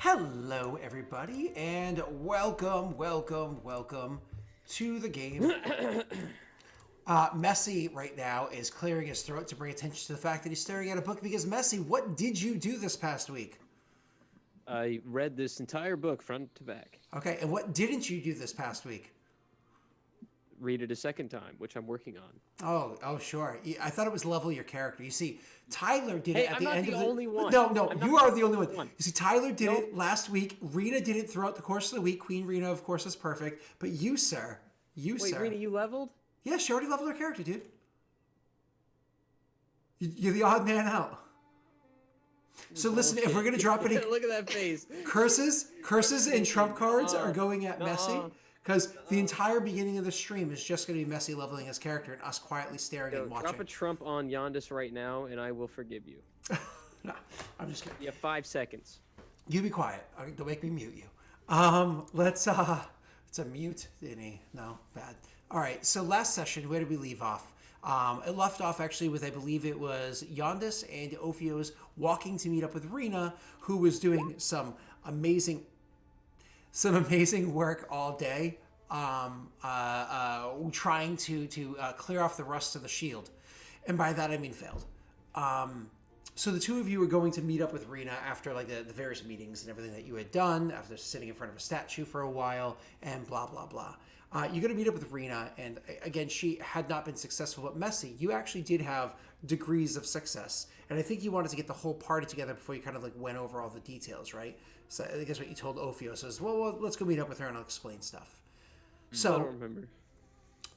Hello, everybody, and welcome to the game. Messi right now is clearing his throat to bring attention to the fact that he's staring at a book because, Messi, what did you do this past week? I read this entire book front to back. Okay, and what didn't you do this past week? Read it a second time, which I'm working on. Oh, sure. I thought it was level your character. You see, Tyler did it at I'm the not end the of the. only one. No, I'm you not are the the only only one. one. You see, Tyler did Nope. it last week. Rena did it throughout the course of the week. Queen Rena, of course, is perfect. But you, sir, Wait, Rena, you leveled? Yeah, she already leveled her character, dude. You're the odd man out. So listen, if we're gonna drop any Look at that face. curses, and trump cards are going at Messi, because the entire beginning of the stream is just gonna be Messi leveling his character and us quietly staring Yo, and watching. drop a trump on Yondis right now, and I will forgive you. No, I'm just kidding. You have 5 seconds. You be quiet. Don't make me mute you. Let's it's a mute, didn't he? No, bad. All right. So last session, where did we leave off? It left off actually with, I believe it was Yondis and Ophios walking to meet up with Rena, who was doing some amazing work all day, trying to clear off the rust of the shield, and by that I mean failed. So the two of you were going to meet up with Rena after like the various meetings and everything that you had done, after sitting in front of a statue for a while, and blah, blah, blah. You're going to meet up with Rena, and again, she had not been successful, but Messi, you actually did have degrees of success. And I think you wanted to get the whole party together before you kind of like went over all the details, right? So I guess what you told Ophios is, well, let's go meet up with her and I'll explain stuff. So I don't remember.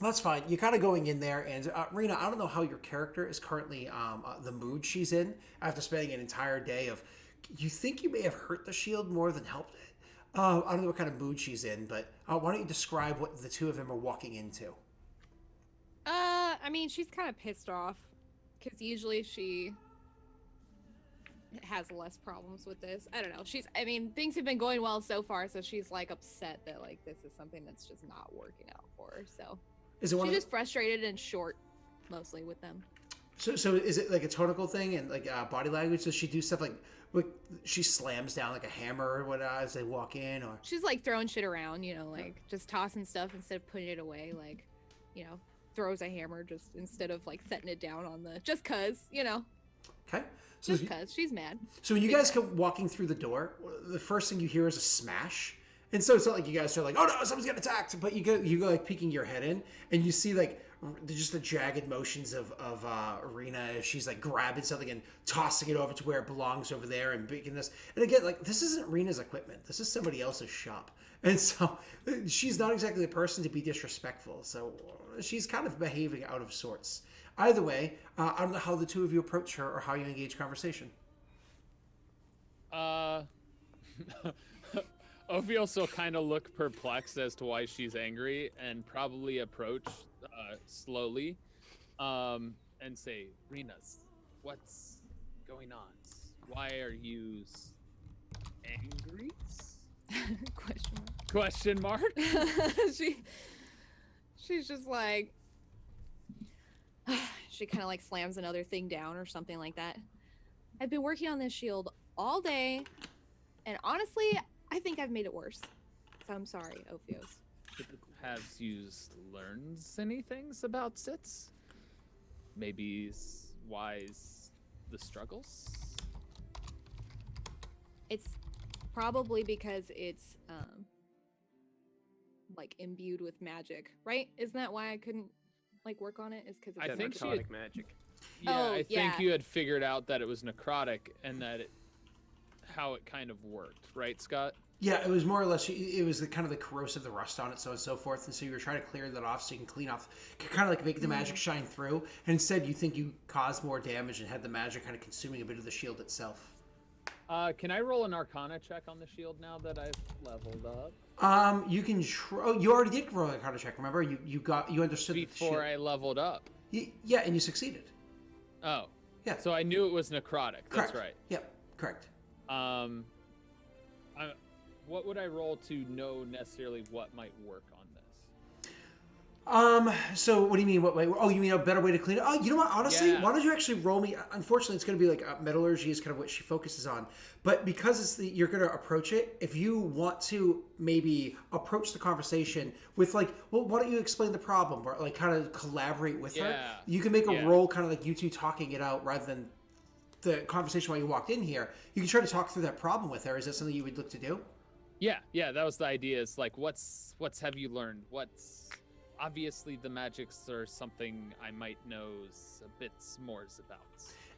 that's fine. You're kind of going in there, and Rena, I don't know how your character is currently, the mood she's in after spending an entire day of. You think you may have hurt the shield more than helped it. I don't know what kind of mood she's in, but why don't you describe what the two of them are walking into? I mean, she's kind of pissed off because usually she has less problems with this. I don't know. I mean, things have been going well so far, so she's like upset that like this is something that's just not working out for her. So Is it one? She's just frustrated and short, mostly with them. So is it like a tonical thing and like body language? Does she do stuff like she slams down like a hammer or what as they walk in, or She's like throwing shit around, like just tossing stuff instead of putting it away, like, throws a hammer just instead of like setting it down on the just cause, Okay. So just cause she's mad. So when you guys come walking through the door, the first thing you hear is a smash. And so it's not like you guys are like, oh no, someone's getting attacked. But you go like peeking your head in, and you see like just the jagged motions of Rena as she's like grabbing something and tossing it over to where it belongs over there and picking this. And again, like this isn't Rena's equipment. This is somebody else's shop. And so she's not exactly the person to be disrespectful. So she's kind of behaving out of sorts. Either way, I don't know how the two of you approach her or how you engage conversation. Ophios will kind of look perplexed as to why she's angry and probably approach slowly and say, Renas, what's going on? Why are you angry? Question mark. Question mark? She's just like, she kind of like slams another thing down or something like that. I've been working on this shield all day, and honestly, I think I've made it worse. So I'm sorry, Ophios. Have you learned any things about Sits? Maybe why's the struggles? It's probably because it's like imbued with magic, right? Isn't that why I couldn't like work on it? Is because I think she Narcotic magic. Yeah, Oh, I think yeah. you had figured out that it was necrotic and that how it kind of worked, right, Scott? Yeah, it was more or less, it was the kind of the corrosive, the rust on it, so on and so forth. And so you were trying to clear that off so you can clean off, kind of like make the magic shine through. And instead, you think you caused more damage and had the magic kind of consuming a bit of the shield itself. Can I roll an Arcana check on the shield now that I've leveled up? You can. You already did roll a card check. Remember, you understood Before I leveled up. Yeah, and you succeeded. Oh. Yeah. So I knew it was necrotic. Correct. That's right. Yep. Correct. What would I roll to know necessarily what might work on this? So what do you mean? What way? Oh, you mean a better way to clean it? Oh, you know what? Honestly, Yeah. why don't you actually roll me? Unfortunately, it's going to be like metallurgy is kind of what she focuses on. But because you're going to approach it. If you want to maybe approach the conversation with like, well, why don't you explain the problem or like kind of collaborate with her? Yeah. You can make a Yeah. roll kind of like you two talking it out rather than the conversation while you walked in here. You can try to talk through that problem with her. Is that something you would look to do? Yeah, that was the idea. It's like, what's have you learned? What's obviously the magics are something I might know a bit more about.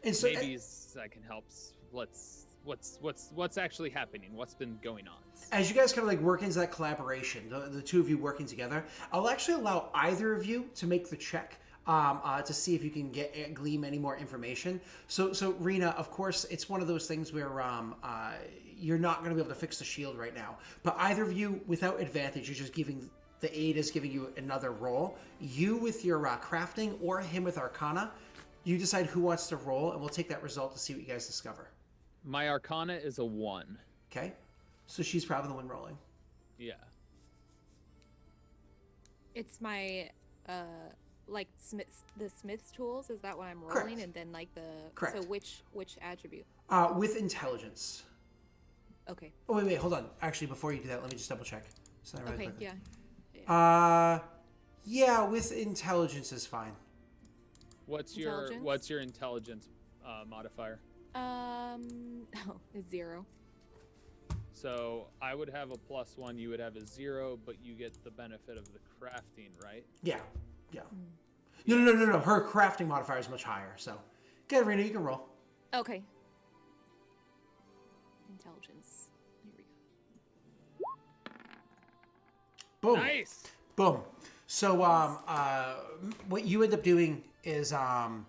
And so Maybe I can help. What's actually happening? What's been going on? as you guys kind of like work into that collaboration, the two of you working together, I'll actually allow either of you to make the check to see if you can glean any more information. So Rena, of course, it's one of those things where you're not going to be able to fix the shield right now. But either of you, without advantage, you're just giving the aid is giving you another roll. You with your crafting or him with Arcana, you decide who wants to roll, and we'll take that result to see what you guys discover. My Arcana is a 1. Okay, so she's probably the one rolling. Yeah. It's my like the smith's tools. Is that what I'm rolling? Correct. And then like the Correct. So which attribute? With intelligence. Okay. Oh wait, hold on. Actually, before you do that, let me just double check. So that really Okay. quickly. Yeah. Yeah, with intelligence is fine. What's your intelligence modifier? Oh, it's 0. So I would have a +1. You would have a 0, but you get the benefit of the crafting, right? Yeah. No. Her crafting modifier is much higher. So, okay, Rena, you can roll. Okay. Intelligence. Here we go. Boom. Nice. Boom. So, what you end up doing is, so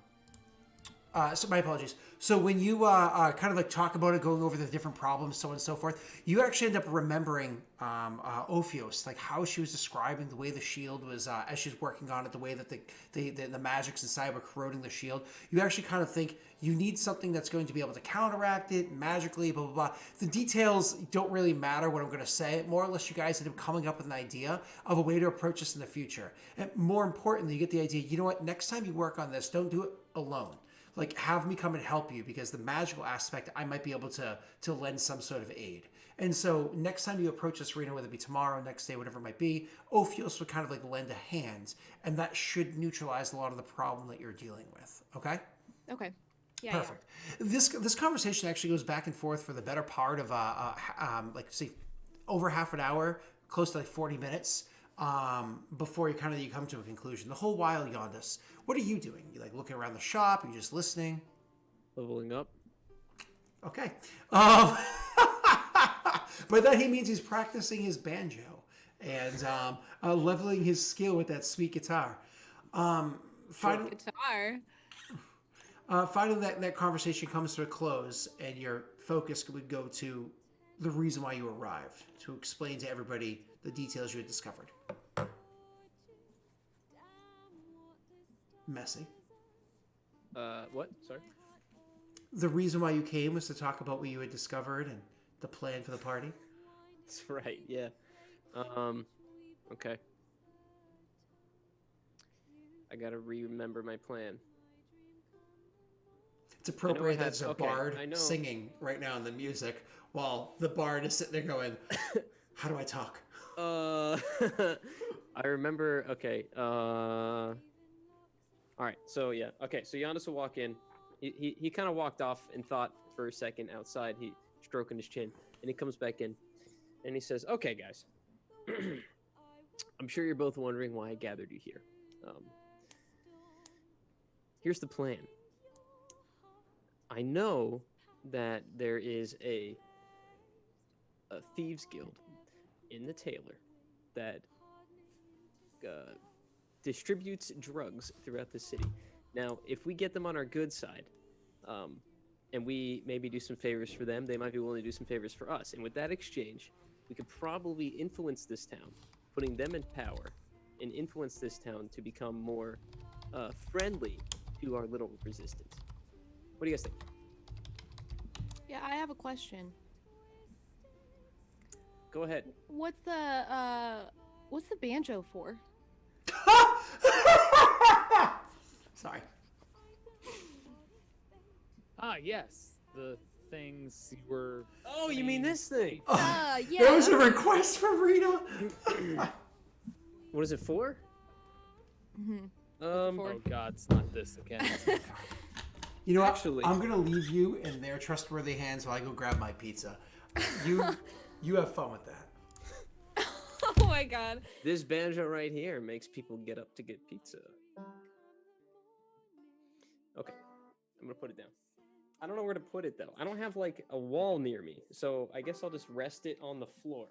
my apologies. So when you kind of like talk about it, going over the different problems, so on and so forth, you actually end up remembering Ophios, like how she was describing the way the shield was as she's working on it, the way that the magics inside were corroding the shield. You actually kind of think you need something that's going to be able to counteract it magically, blah, blah, blah. The details don't really matter what I'm going to say. More or less, you guys end up coming up with an idea of a way to approach this in the future. And more importantly, you get the idea, you know what, next time you work on this, don't do it alone. Like, have me come and help you, because the magical aspect, I might be able to lend some sort of aid. And so next time you approach this arena, whether it be tomorrow, next day, whatever it might be, Ophios would kind of like lend a hand, and that should neutralize a lot of the problem that you're dealing with. Okay? Okay. Yeah. Perfect. This conversation actually goes back and forth for the better part of like say over half an hour, close to like 40 minutes. Before you come to a conclusion. The whole while, Yondis, what are you doing? You like looking around the shop? You just listening? Leveling up. Okay. By that he means he's practicing his banjo and leveling his skill with that sweet guitar. Finally, that conversation comes to a close, and your focus would go to the reason why you arrived, to explain to everybody the details you had discovered. Messy. What? Sorry? The reason why you came was to talk about what you had discovered and the plan for the party. That's right, yeah. Okay. I gotta remember my plan. It's appropriate that there's a okay, bard I know. singing right now in the music while the bard is sitting there going, how do I talk? I remember, okay, alright, so yeah, okay, so Giannis will walk in. He kind of walked off and thought for a second outside, he stroking his chin, and he comes back in, and he says, okay, guys, I'm sure you're both wondering why I gathered you here. Here's the plan. I know that there is a thieves guild in the Taylor that distributes drugs throughout the city. Now, if we get them on our good side, and we maybe do some favors for them, they might be willing to do some favors for us. And with that exchange, we could probably influence this town, putting them in power, and influence this town to become more friendly to our little resistance. What do you guys think? Yeah, I have a question. Go ahead. What's the banjo for? Sorry. Ah, yes, the things you were. Oh, you mean this thing? Yeah. There was a request from Rita. What is it for? Mhm. Um, Oh God, it's not this again. You know what? Actually- I'm gonna leave you in their trustworthy hands while I go grab my pizza. You have fun with that. Oh my god. this banjo right here makes people get up to get pizza. Okay, I'm gonna put it down. I don't know where to put it though. I don't have like a wall near me, so I guess I'll just rest it on the floor.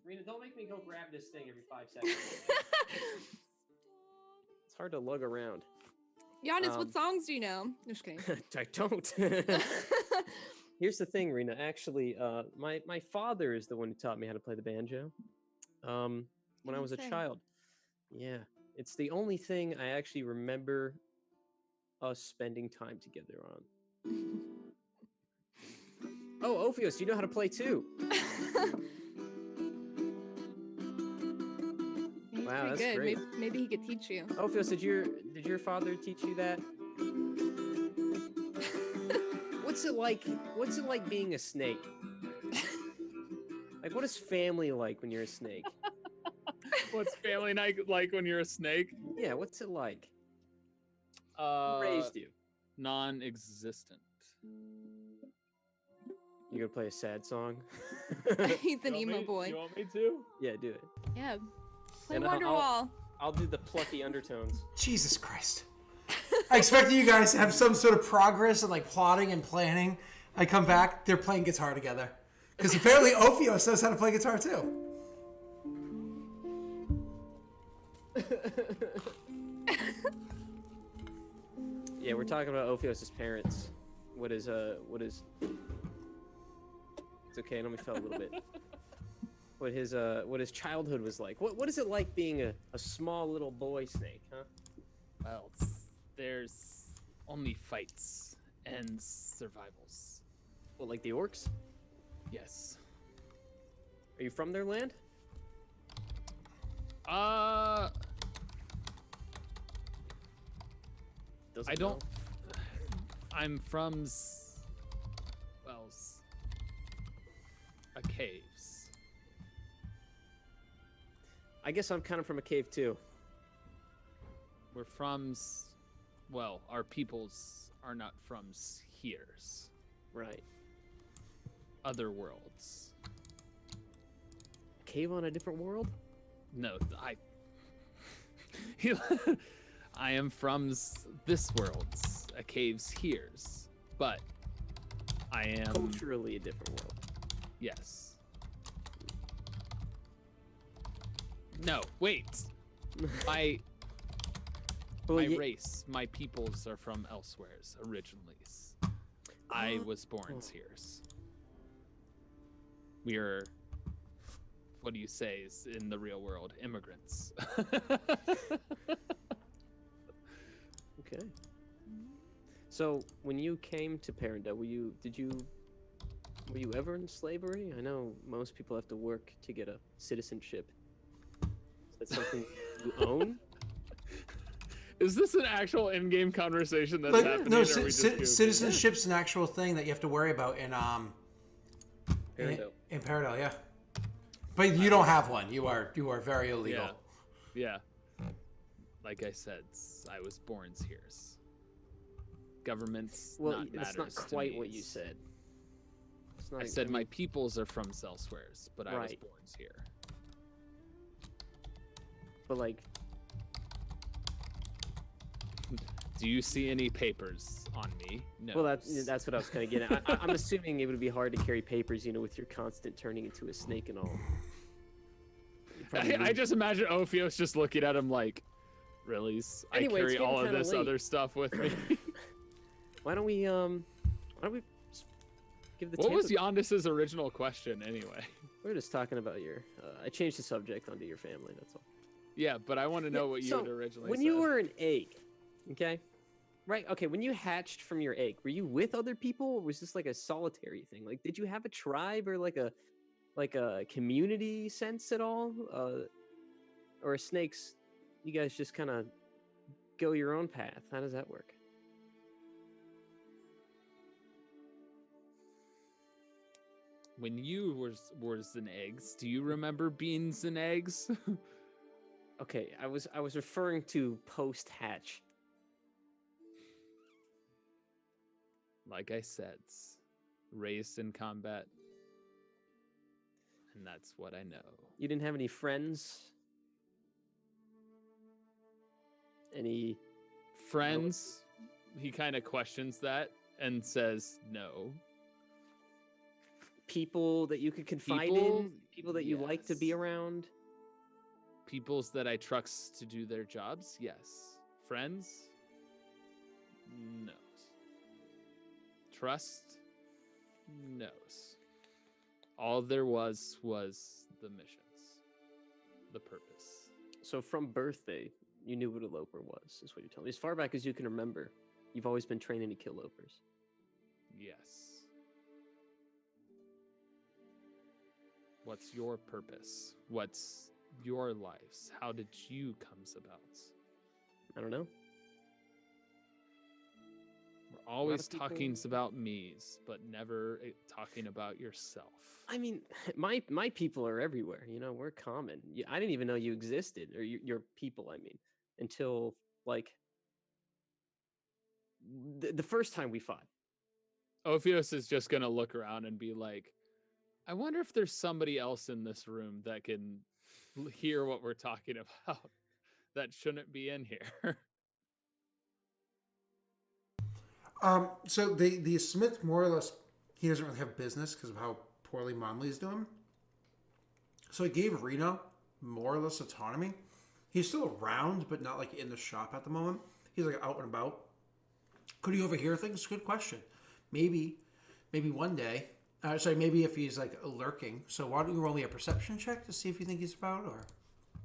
Rena, don't make me go grab this thing every 5 seconds. It's hard to lug around. Giannis, what songs do you know? Just kidding. I don't. Here's the thing, Rena. Actually, my father is the one who taught me how to play the banjo. When I was a say? child. Yeah, it's the only thing I actually remember us spending time together on. Oh, Ophios, you know how to play too. Wow, that's Pretty good. great. Maybe he could teach you. Ophios, did your father teach you that? What's it like? What's it like being a snake? Like, what is family like when you're a snake? What's family night like when you're a snake? Yeah, what's it like? Who raised you? Non-existent. You gonna play a sad song? He's an You want emo me- boy. You want me to? Yeah, do it. Yeah. Play And Wonderwall. I'll do the plucky undertones. Jesus Christ. I expected you guys to have some sort of progress and like plotting and planning. I come back, they're playing guitar together. Because apparently Ophios knows how to play guitar too. Yeah, we're talking about Ophios' parents. What is it's okay, let me feel a little bit. What his childhood was like. What is it like being a small little boy snake, huh? Well, there's only fights and survivals. What, like the orcs? Yes. Are you from their land? Doesn't I don't. know. I'm from a caves. I guess I'm kind of from a cave too. We're from our peoples are not from here's. Right. Other worlds. A cave on a different world? No, I am from this world's, a cave's here's, but I am Culturally a different world. yes. No, wait. My Well, my race, my peoples are from elsewheres originally. I was born here's. We are, what do you say is in the real world, immigrants. Okay. So when you came to Peredhel, were you ever in slavery? I know most people have to work to get a citizenship. Is that something you own? Is this an actual in-game conversation that's Like, happening? no, or are we just goofing? citizenship's an actual thing that you have to worry about in Peredhel. in Peredhel, yeah. But you don't have one. You are very illegal. Yeah. Like I said, I was born here's. Government's Well, not that's matters not to quite me. what you said. It's not, I said mean, my peoples are from elsewheres, but I was Right. born here. But like, Do you see any papers on me? No. well, that's what I was kind of getting at. I'm assuming it would be hard to carry papers, with your constant turning into a snake and all. You probably I need- just imagine Ophios just looking at him like, really? Anyway, I it's carry getting all of kinda this late. other stuff with me. Why don't we s- give the What was Tampa- Yondis's original question anyway? We're just talking about your. I changed the subject onto your family. That's all. Yeah, but I want to know what you So, had originally when said. you were an egg, okay, right? Okay, when you hatched from your egg, were you with other people, or was this like a solitary thing? Like, did you have a tribe or like a community sense at all? Or snakes, you guys just kind of go your own path. How does that work? When you were in eggs, do you remember beans and eggs? Okay, I was referring to post hatch. Like I said, raised in combat, and that's what I know. You didn't have any friends? Any Friends? He kind of questions that and says no. people that you could confide People? in? People that you like to be Yes. around? Peoples that I trust to do their jobs? Yes. Friends? No. Trust? No's. All there was the missions, the purpose. So from birthday, you knew what a loper was, is what you're telling me. As far back as you can remember, you've always been training to kill lopers. Yes. What's your purpose? What's your lives? How did you come about? I don't know. We're always people- talking about me's, but never talking about yourself. I mean, my people are everywhere. You know, we're common. I didn't even know you existed, or your people. I mean, until like the first time we fought. Ophios is just gonna look around and be like, I wonder if there's somebody else in this room that can hear what we're talking about that shouldn't be in here. So the Smith, more or less, he doesn't really have business because of how poorly Monley's doing. So he gave Reno more or less autonomy. He's still around, but not like in the shop at the moment. He's like out and about. Could he overhear things? Good question. Maybe one day. Maybe if he's like lurking. So why don't you roll me a perception check to see if you think he's about, or?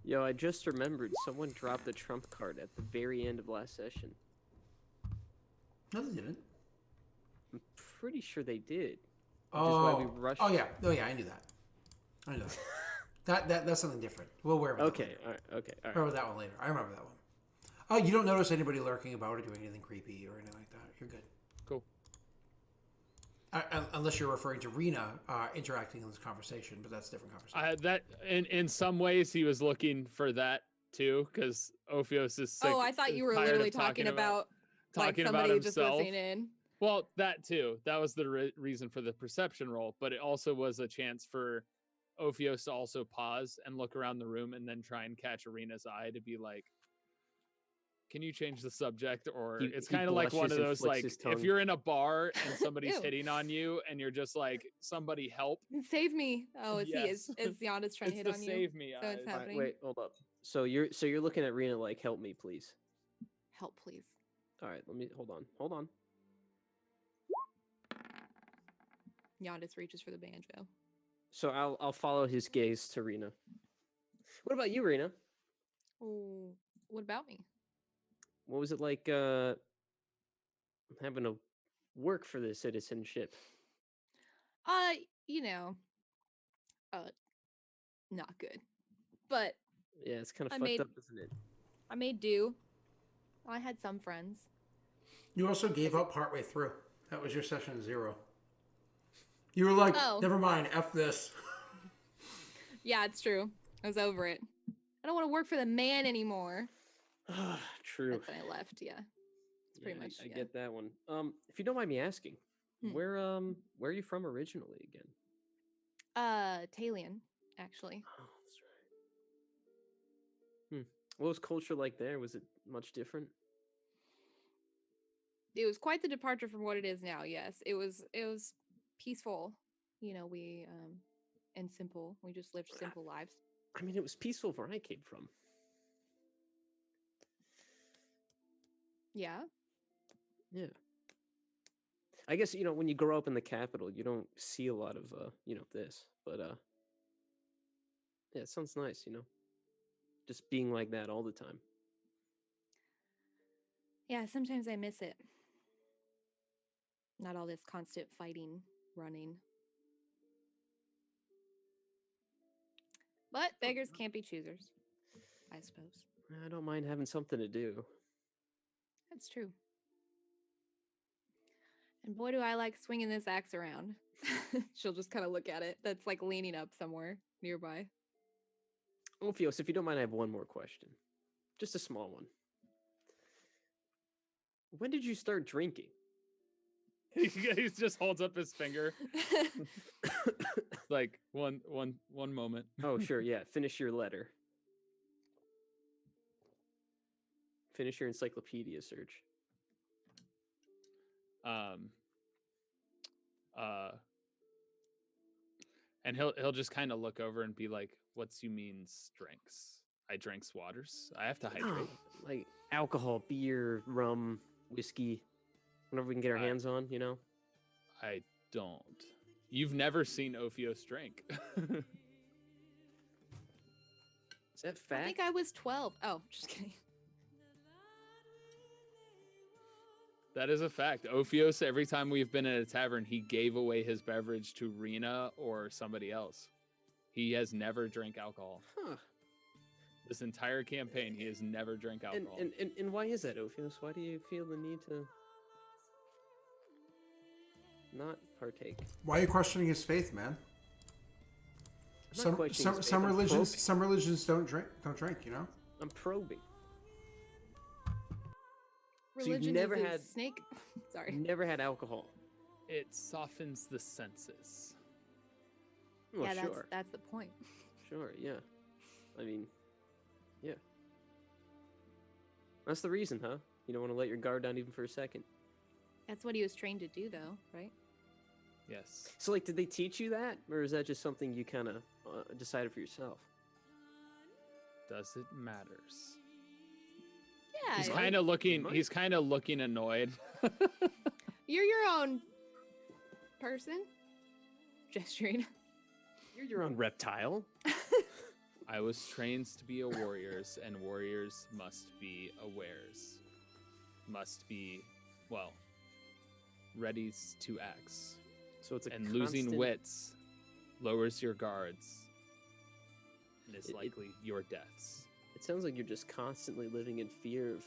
Yo, I just remembered someone dropped the trump card at the very end of last session. No, they didn't. I'm pretty sure they did. Which is why we rushed. Oh yeah. I knew that. I know that. That's something different. We'll worry about that Okay, later. all right, okay, all right. Remember that one later. I remember that one. Oh, you don't notice anybody lurking about or doing anything creepy or anything like that. You're good. Cool. Unless you're referring to Rena interacting in this conversation, but that's a different conversation. That in some ways he was looking for that too, because Ophios is sick. Oh, I thought you were tired literally of talking about like talking somebody about just himself. listening in. Well, that too. That was the reason for the perception roll, but it also was a chance for Ophios to also pause and look around the room and then try and catch Arena's eye to be like, can you change the subject? Or it's He kind of like one blushes of and those, flicks like, his tongue. if you're in a bar and somebody's Ew. hitting on you and you're just like, somebody help. Save me. Oh, is Yes. he? Is Yonda's trying to It's hit the on you? save me So it's eyes. happening. Wait, hold up. So you're looking at Rena like, help me, please. Help, please. All right, let me hold on. Yondas reaches for the banjo. So I'll follow his gaze to Rena. What about you, Rena? Oh, what about me? What was it like having to work for the citizenship? You know, not good. But Yeah, it's kind of I fucked made- up, isn't it? I made do. I had some friends. You also gave up partway through. That was your session 0. You were like, Oh. never mind, F this. Yeah, it's true. I was over it. I don't want to work for the man anymore. True. That's when I left. Yeah, it's pretty Yeah, much. I yeah. get that one. If you don't mind me asking, where are you from originally again? Talion, actually. Oh, that's right. What was culture like there? Was it much different? It was quite the departure from what it is now. Yes, it was peaceful. You know, and simple. We just lived simple lives. I mean, it was peaceful where I came from. Yeah. Yeah. I guess, when you grow up in the capital, you don't see a lot of this, but yeah, it sounds nice, just being like that all the time. Yeah, sometimes I miss it. Not all this constant fighting, running. But beggars can't be choosers, I suppose. I don't mind having something to do. That's true. And boy, do I like swinging this axe around. She'll just kind of look at it. That's like leaning up somewhere nearby. Ophios, if you don't mind, I have one more question. Just a small one. When did you start drinking? He just holds up his finger. Like one moment. Oh, sure, yeah. Finish your letter. Finish your encyclopedia search. And he'll just kind of look over and be like, "What's you means drinks? I drinks waters. I have to hydrate." Like alcohol, beer, rum, whiskey, whatever we can get our hands on, you know? I don't. You've never seen Ophios drink. Is that I fact? think I was 12. Oh, just kidding. That is a fact. Ophios, every time we've been at a tavern, he gave away his beverage to Rena or somebody else. He has never drank alcohol. Huh. This entire campaign, he has never drank alcohol. And why is that, Ophios? Why do you feel the need to not partake? Why are you questioning his faith, man? I'm not questioning his faith, Some I'm religions probing. some religions don't drink, you know? I'm probing. So Religion you've never is a had snake. Sorry. never had alcohol. It softens the senses. Well, Yeah, sure. that's the point. Sure, yeah. I mean, yeah. That's the reason, huh? You don't want to let your guard down even for a second. That's what he was trained to do, though, right? Yes. So, like, did they teach you that? Or is that just something you kind of decided for yourself? Does it matters? Yeah. He's might. kind of looking. might. He's kind of looking annoyed. You're your own person. Gesturing. You're your own reptile. I was trained to be a warriors, and warriors must be awares. Must be, well, ready to act. So it's a And losing constant- wits lowers your guards and is It- likely your deaths. It sounds like you're just constantly living in fear of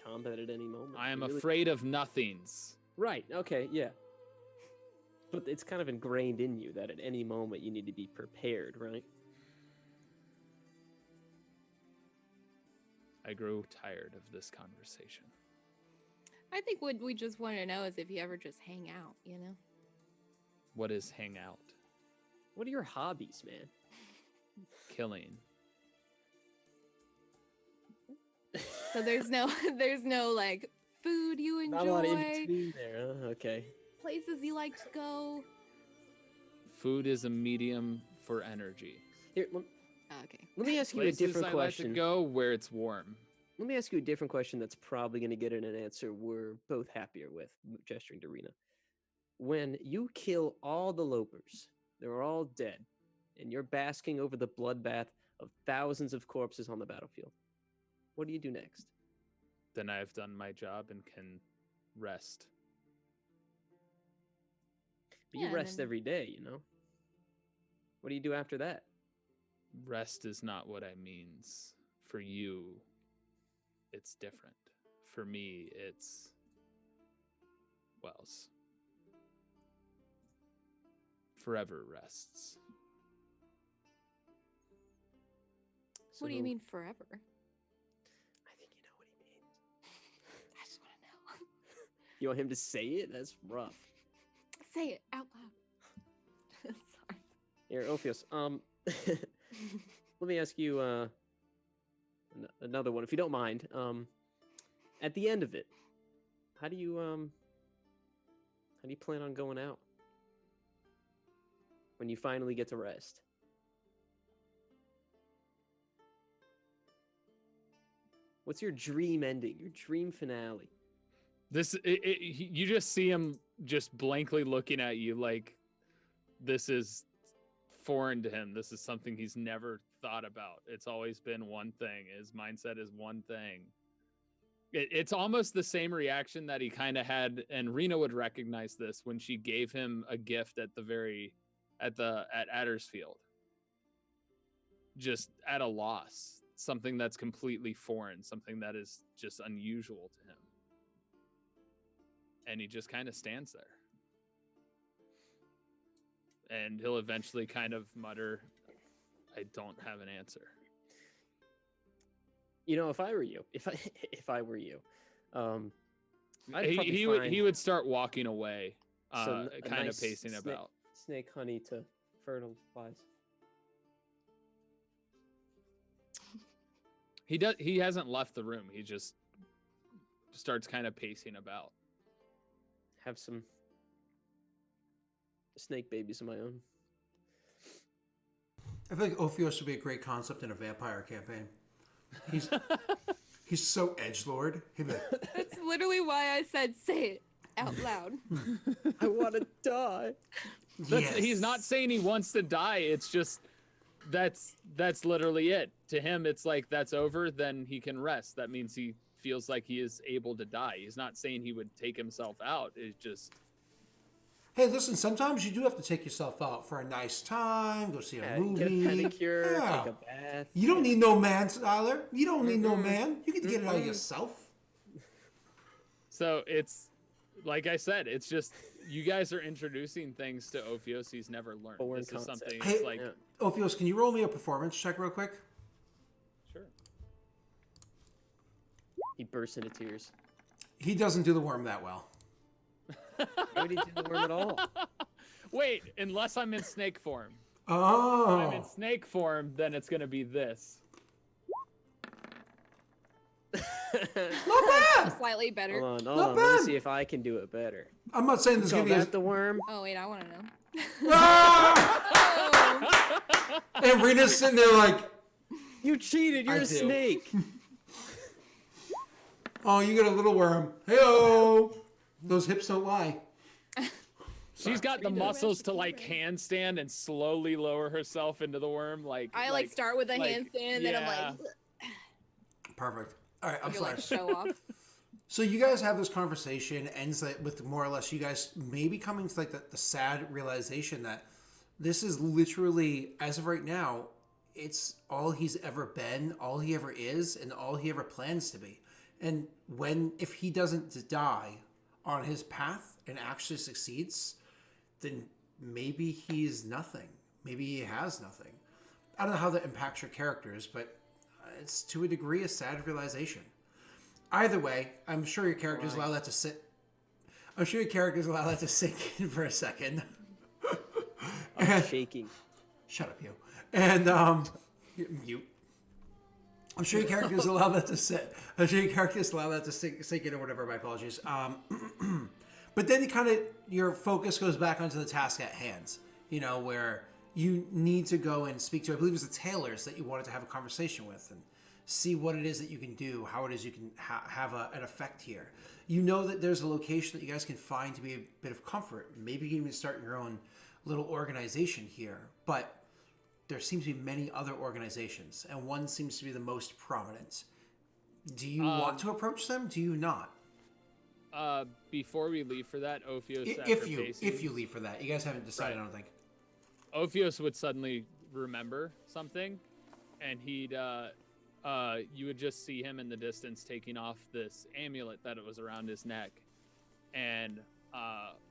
combat at any moment. I am You really- afraid of nothings. Right, okay, yeah. But it's kind of ingrained in you that at any moment you need to be prepared, right? I grew tired of this conversation. I think what we just want to know is if you ever just hang out, you know? What is hang out? What are your hobbies, man? Killing. So there's no like food you enjoy, Not a lot of in between there, huh? Okay. places you like to go. Food is a medium for energy. Here, Okay. let me ask you a Places different I question. like to go where it's warm. Let me ask you a different question that's probably going to get an answer we're both happier with, gesturing to Rena. When you kill all the lopers, they're all dead, and you're basking over the bloodbath of thousands of corpses on the battlefield, what do you do next? Then I've done my job and can rest. But Yeah, you and rest then- every day, you know? What do you do after that? Rest is not what I means. For you, it's different. For me, it's Wells. Forever rests. So What do you mean forever? I think you know what he means. I just want to know. You want him to say it? That's rough. Say it out loud. Sorry. Here, Ophios, let me ask you another one, if you don't mind. At the end of it, how do you plan on going out when you finally get to rest? What's your dream ending? Your dream finale? You just see him just blankly looking at you like this is foreign to him. This is something he's never thought about. It's always been one thing. His mindset is one thing. It's almost the same reaction that he kind of had, and Rena would recognize this when she gave him a gift at Addersfield. Just at a loss. Something that's completely foreign, something that is just unusual to him. And he just kind of stands there. And he'll eventually kind of mutter, I don't have an answer. You know, if I were you, I'd probably He find would start walking away, a kind nice of pacing about. snake honey to fertilize. He hasn't left the room. He just starts kind of pacing about. Have some snake babies of my own. I feel like Ophios would be a great concept in a vampire campaign. He's so edgelord. He'd be like, That's literally why I said say it out loud. I want to die. yes. He's not saying he wants to die. It's just that's literally it. To him, it's like that's over. Then he can rest. That means he feels like he is able to die. He's not saying he would take himself out. It's just. Hey, listen, sometimes you do have to take yourself out for a nice time, go see a movie. Get a pedicure, Yeah. take a bath. You don't need no man, Tyler. You don't need no man. You can get it out yourself. So it's, like I said, it's just, you guys are introducing things to Ophios he's never learned. Foreign This is concept. something, Hey, it's like, Yeah. Ophios, can you roll me a performance check real quick? sure. He bursts into tears. He doesn't do the worm that well. Why would he do the worm at all? Wait, unless I'm in snake form. If Oh. I'm in snake form, then it's going to be this. Not bad. Slightly better. Hold Not on. Let me bad. see if I can do it better. I'm not saying there's Call going to be that the worm? Oh wait, I want to know. Ah! Oh, And Rena's sitting there like, You cheated. You're I a do. snake. oh, you got a little worm. Hey-oh. Those hips don't lie. She's got the muscles to like handstand and slowly lower herself into the worm. Like I like start with a like, handstand, and then I'm yeah. like, Perfect. All right, I'm you're sorry. like show off. So you guys have this conversation, ends with more or less you guys maybe coming to like the sad realization that this is literally, as of right now, it's all he's ever been, all he ever is, and all he ever plans to be. And if he doesn't die on his path and actually succeeds, then maybe he's nothing. Maybe he has nothing. I don't know how that impacts your characters, but it's to a degree a sad realization. Either way, I'm sure your characters allow that to sit. I'm sure your characters allow that to sink in for a second. I'm shaking. Shut up, you. And mute. I'm sure your characters allow that to sit. I'm sure your characters allow that to sink in or whatever. My apologies. But then your focus goes back onto the task at hand. You know, where you need to go and speak to, I believe it was the tailors that you wanted to have a conversation with and see what it is that you can do, how it is you can have an effect here. You know that there's a location that you guys can find to be a bit of comfort. Maybe you can even start your own little organization here. But there seems to be many other organizations, and one seems to be the most prominent. Do you want to approach them? Do you not? Before we leave for that, Ophios, If you leave for that, you guys haven't decided. Right. I don't think. Ophios would suddenly remember something, and he'd you would just see him in the distance taking off this amulet that was around his neck, and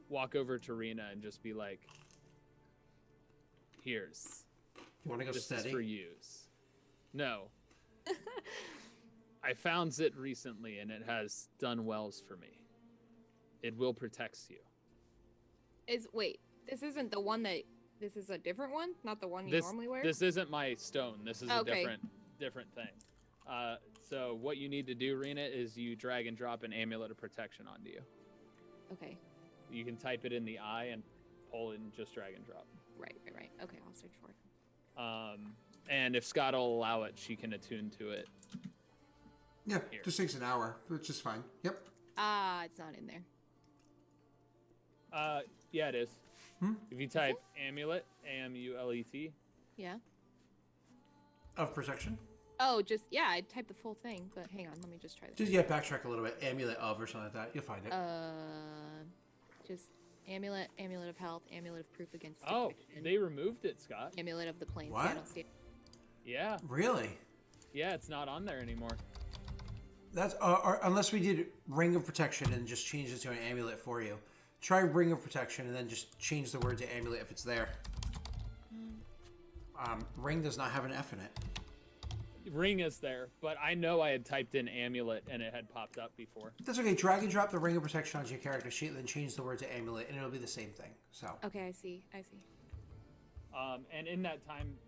walk over to Rena and just be like, "Here's You want to go this steady? is for use." No, I found it recently, and it has done wells for me. It will protect you. Wait, this isn't the one that. This is a different one, not the one you normally wear. This isn't my stone. This is Okay. a different thing. So what you need to do, Rena, is you drag and drop an amulet of protection onto you. Okay. You can type it in the eye and pull it and just drag and drop. Right. Okay, I'll search for it. And if Scott will allow it, she can attune to it. Yeah, Here. just takes an hour, which is fine. Yep. It's not in there. Yeah, it is. Hmm? If you type amulet, AMULET, Yeah. Of protection. Oh, I typed the full thing, but hang on, let me just try this. Just backtrack a little bit. Amulet of or something like that. You'll find it. Just amulet of health, amulet of proof against oh, detection, they removed it, Scott. amulet of the plains. What? Yeah, I don't see it. Yeah, Really? yeah, it's not on there anymore. That's or unless we did Ring of Protection and just changed it to an amulet for you. Try Ring of Protection and then just change the word to amulet if it's there. Ring does not have an F in it. Ring is there, but I know I had typed in amulet and it had popped up before. That's okay. Drag and drop the Ring of Protection onto your character sheet, then change the word to amulet, and it'll be the same thing. So. Okay, I see. And in that time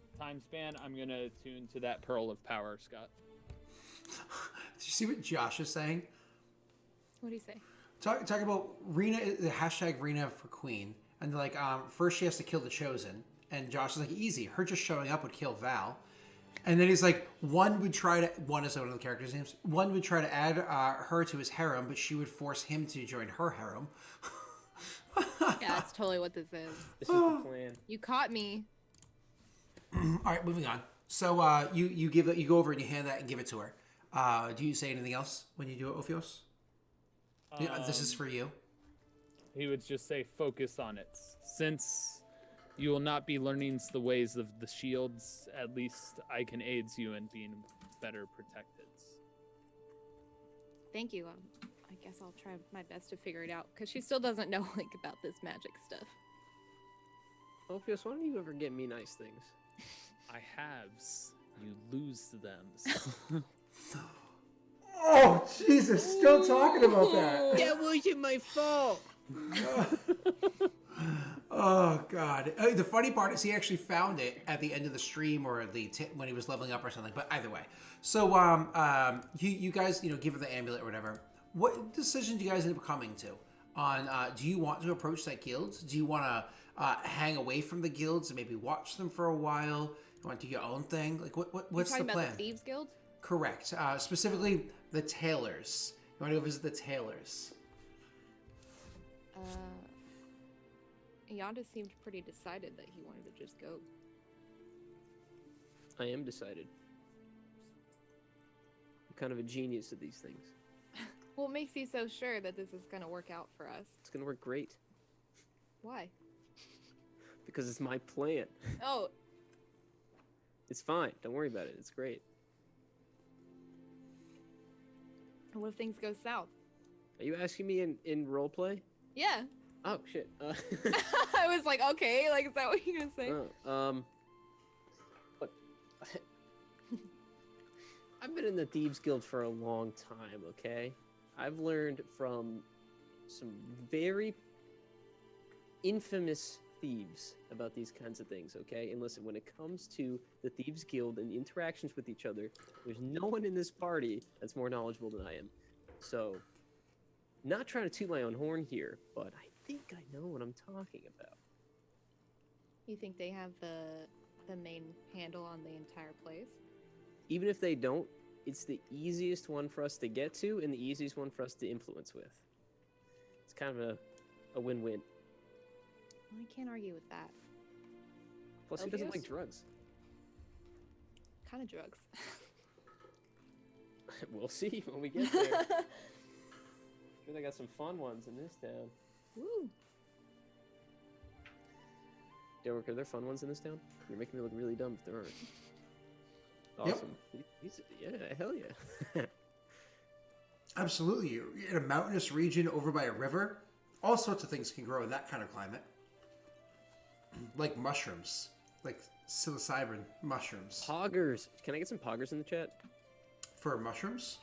span, I'm gonna tune to that Pearl of Power, Scott. Did you see what Josh is saying? What do you say? Talk about Rena, the hashtag Rena for Queen, and like first she has to kill the Chosen, and Josh is like, easy. Her just showing up would kill Val. And then he's like, one is one of the characters' names. One would try to add her to his harem, but she would force him to join her harem. Yeah, that's totally what this is. This is the plan. You caught me. All right, moving on. So you go over and you hand that and give it to her. Do you say anything else when you do it, Ophios? This is for you. He would just say, focus on it. Since you will not be learning the ways of the shields, at least I can aid you in being better protected. Thank you. I guess I'll try my best to figure it out, because she still doesn't know about this magic stuff. Ophios, why don't you ever get me nice things? I haves, you lose them. Oh, Jesus, still talking about that. That wasn't my fault. Oh, God. The funny part is he actually found it at the end of the stream or when he was leveling up or something. But either way. So you guys, give her the amulet or whatever. What decision do you guys end up coming to? On do you want to approach that guild? Do you want to hang away from the guilds and maybe watch them for a while? You want to do your own thing? Like what's the plan? Talking about the Thieves Guild? Correct. Specifically, the tailors. You want to go visit the tailors? Yonda seemed pretty decided that he wanted to just go. I am decided. I'm kind of a genius at these things. What makes you so sure that this is going to work out for us? It's going to work great. Why? Because it's my plan. Oh. It's fine. Don't worry about it. It's great. What if things go south? Are you asking me in roleplay? Yeah. Oh, shit. I was like, okay, like, is that what you're going to say? Look, I've been in the Thieves Guild for a long time, okay? I've learned from some very infamous thieves about these kinds of things, okay? And listen, when it comes to the Thieves Guild and interactions with each other, there's no one in this party that's more knowledgeable than I am. So, not trying to toot my own horn here, but I think I know what I'm talking about. You think they have the main handle on the entire place? Even if they don't, it's the easiest one for us to get to and the easiest one for us to influence with. It's kind of a win-win. Well, I can't argue with that. Plus, he doesn't like drugs. What kind of drugs? We'll see when we get there. Sure, they got some fun ones in this town. Woo! Daelric, are there fun ones in this town? You're making me look really dumb if there aren't. Awesome. Yep. Yeah, hell yeah. Absolutely. You're in a mountainous region over by a river. All sorts of things can grow in that kind of climate. Like mushrooms. Like psilocybin mushrooms. Poggers. Can I get some poggers in the chat? For mushrooms?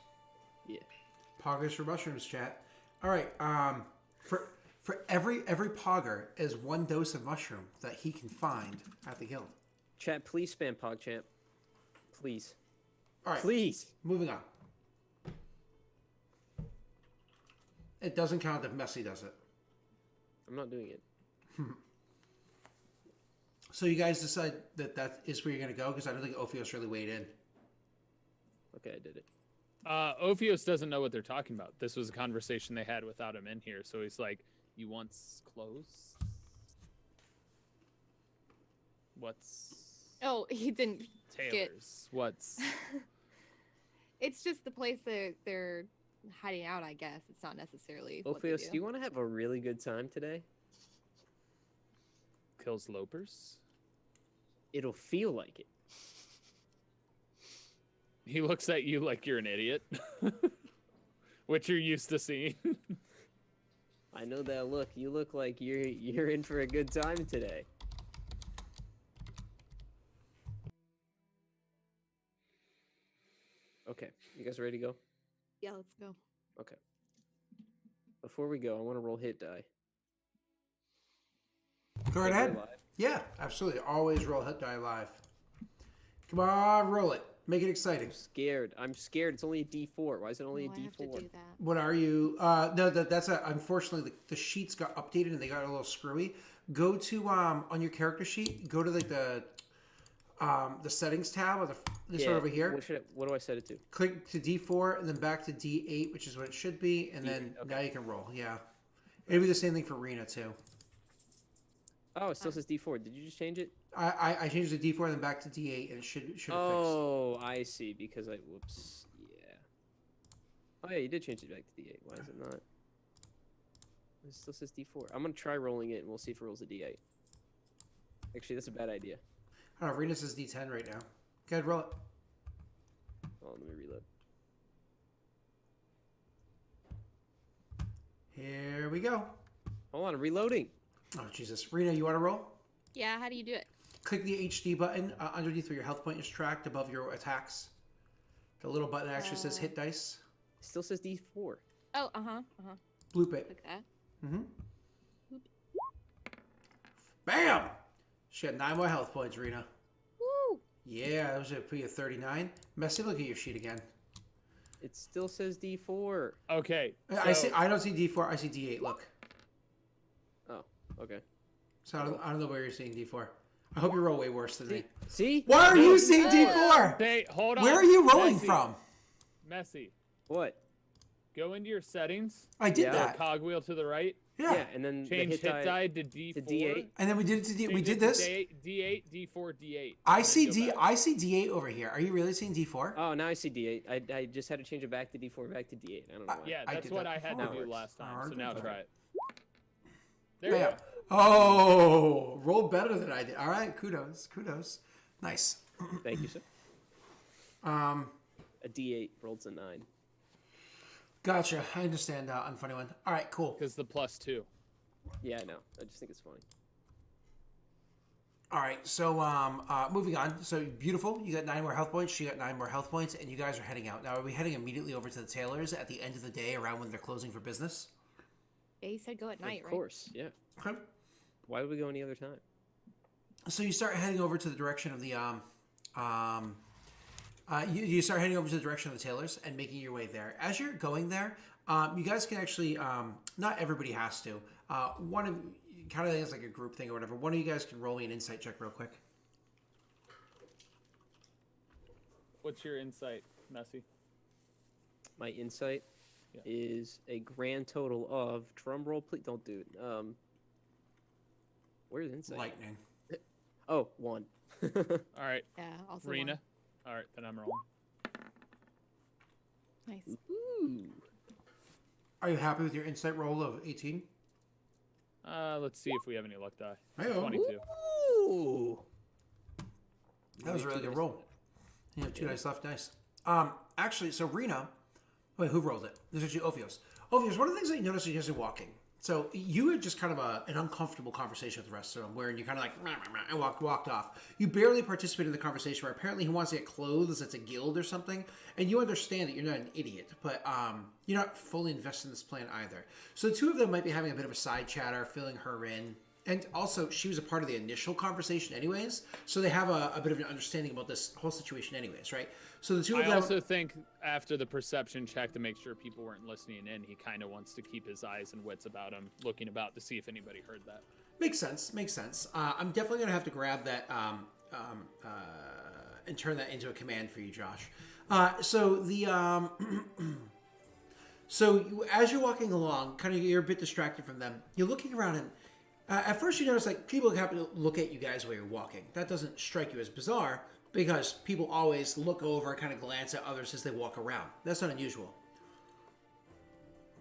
Yeah. Poggers for mushrooms, chat. All right. For every pogger is one dose of mushroom that he can find at the guild. Chat, please spam PogChamp. Please. All right. Please. Moving on. It doesn't count if Messi does it. I'm not doing it. So you guys decide that is where you're going to go? Because I don't think Ophios really weighed in. Okay, I did it. Ophios doesn't know what they're talking about. This was a conversation they had without him in here. So he's like, you want clothes? What's... Oh, he didn't Tailors. What's... It's just the place that they're hiding out, I guess. It's not necessarily what they Ophios, do. do you want to have a really good time today? Kills lopers? It'll feel like it. He looks at you like you're an idiot. which you're used to seeing. I know that look. You look like you're in for a good time today. Okay, you guys ready to go? Yeah, let's go. Okay. Before we go, I want to roll hit die. Go right Like we're ahead. live. Yeah, absolutely. Always roll hit die live. Come on, roll it. Make it exciting. I'm scared. It's only a D4. Why is it only No, a I have to D4? do that. What are you? No, that's unfortunately the sheets got updated and they got a little screwy. Go to on your character sheet. Go to like the settings tab or this one over here. What do I set it to? Click to D4 and then back to D8, which is what it should be, and D8, then okay. now you can roll. Yeah, it'll be the same thing for Rena too. Oh, it still says D4. Did you just change it? I changed the D4 and then back to D8, and it should have fixed. Oh, I see. Because whoops. Yeah. Oh yeah, you did change it back to D8. Why is it not? It still says D4. I'm gonna try rolling it, and we'll see if it rolls a D8. Actually, that's a bad idea. I don't know. Rena says D10 right now. Go ahead, roll it. Hold on, let me reload. Here we go. Hold on, I'm reloading. Oh Jesus, Rena, you want to roll? Yeah, how do you do it? Click the HD button underneath where your health point is tracked above your attacks. The little button actually says hit dice. It still says D4. Oh, Bloop it. Click that. Mm-hmm. Bam! She had 9 more health points, Rena. Woo! Yeah, that was a put you at 39. Messy, look at your sheet again. It still says D4. Okay. I don't see D4. I see D8. Look. Oh, okay. So I don't know where you're seeing D4. I hope you roll way worse than me. See? Why are you seeing D4? Hey, hold on. Where are you rolling Messy. from? Messy. What? Go into your settings. I did Yeah. that. Cogwheel to the right. Yeah. And then the Change hit hit die die to D4. to D8. And then we did it to D. We Change did it to this. D8, D4, D8. I and see then go D. back. I see D8 over here. Are you really seeing D4? Oh, now I see D8. I just had to change it back to D4, back to D8. I don't know why. Yeah, I that's did what that I had before. to do last time. So Alright. now Okay. try it. There you Bam. go. Oh, rolled better than I did. All right, kudos. Nice. Thank you, sir. A D8 rolls a 9. Gotcha. I understand. Unfunny one. All right, cool. Because the +2. Yeah, I know. I just think it's funny. All right, so moving on. So beautiful. You got 9 more health points. She got 9 more health points, and you guys are heading out. Now, are we heading immediately over to the tailors at the end of the day, around when they're closing for business? Yeah, you said go at night, Of right? course, yeah. Okay. Why would we go any other time? So you start heading over to the direction of the you start heading over to the direction of the tailors and making your way there. As you're going there, you guys can actually not everybody has to. One of kind of is like a group thing or whatever. One of you guys can roll me an insight check real quick. What's your insight, Messy? My insight Yeah. is a grand total of drum roll, please. Don't do it. Where's insight? Lightning. Oh, 1. All right, Yeah, also Rena. one. All right, then I'm rolling. Nice. Ooh. Are you happy with your insight roll of 18? Let's see if we have any luck die. Hey-o. 22. Ooh. That was a really good roll. You have 2 dice left. Nice. Actually, so Rena, wait, who rolled it? This is actually Ophios. Ophios, one of the things that you noticed as you're walking. So you had just kind of an uncomfortable conversation with the rest of them, where you kind of like "Rah, rah, rah," and walked off. You barely participated in the conversation where apparently he wants to get clothes. It's a guild or something, and you understand that you're not an idiot, but you're not fully invested in this plan either. So the two of them might be having a bit of a side chatter, filling her in. And also, she was a part of the initial conversation anyways, so they have a bit of an understanding about this whole situation anyways, right? So the two of I them... also think after the perception check to make sure people weren't listening in, he kind of wants to keep his eyes and wits about him, looking about to see if anybody heard that. Makes sense. I'm definitely going to have to grab that and turn that into a command for you, Josh. So as you're walking along, kind of you're a bit distracted from them. You're looking around and at first you notice like people happen to look at you guys while you're walking. That doesn't strike you as bizarre because people always look over and kind of glance at others as they walk around. That's not unusual.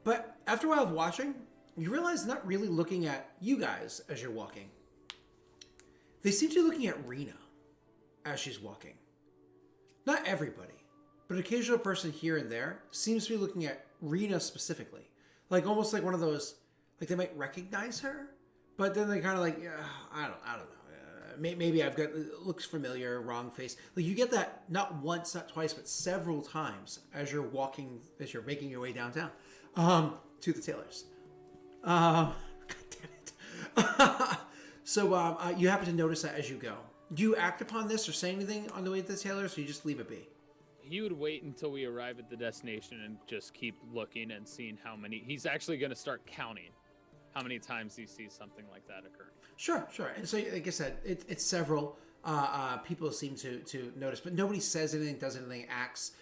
But after a while of watching, you realize they're not really looking at you guys as you're walking. They seem to be looking at Rena as she's walking. Not everybody, but an occasional person here and there seems to be looking at Rena specifically, like almost like one of those, like they might recognize her, but then they kind of like, I don't know. Maybe I've got looks familiar, wrong face. Like you get that not once, not twice, but several times as you're making your way downtown, to the tailors. God damn it. So you happen to notice that as you go. Do you act upon this or say anything on the way to the tailors, or you just leave it be? He would wait until we arrive at the destination and just keep looking and seeing how many. He's actually going to start counting how many times he sees something like that occurring. Sure. And so, like I said, it's several. People seem to notice, but nobody says anything, does anything, acts.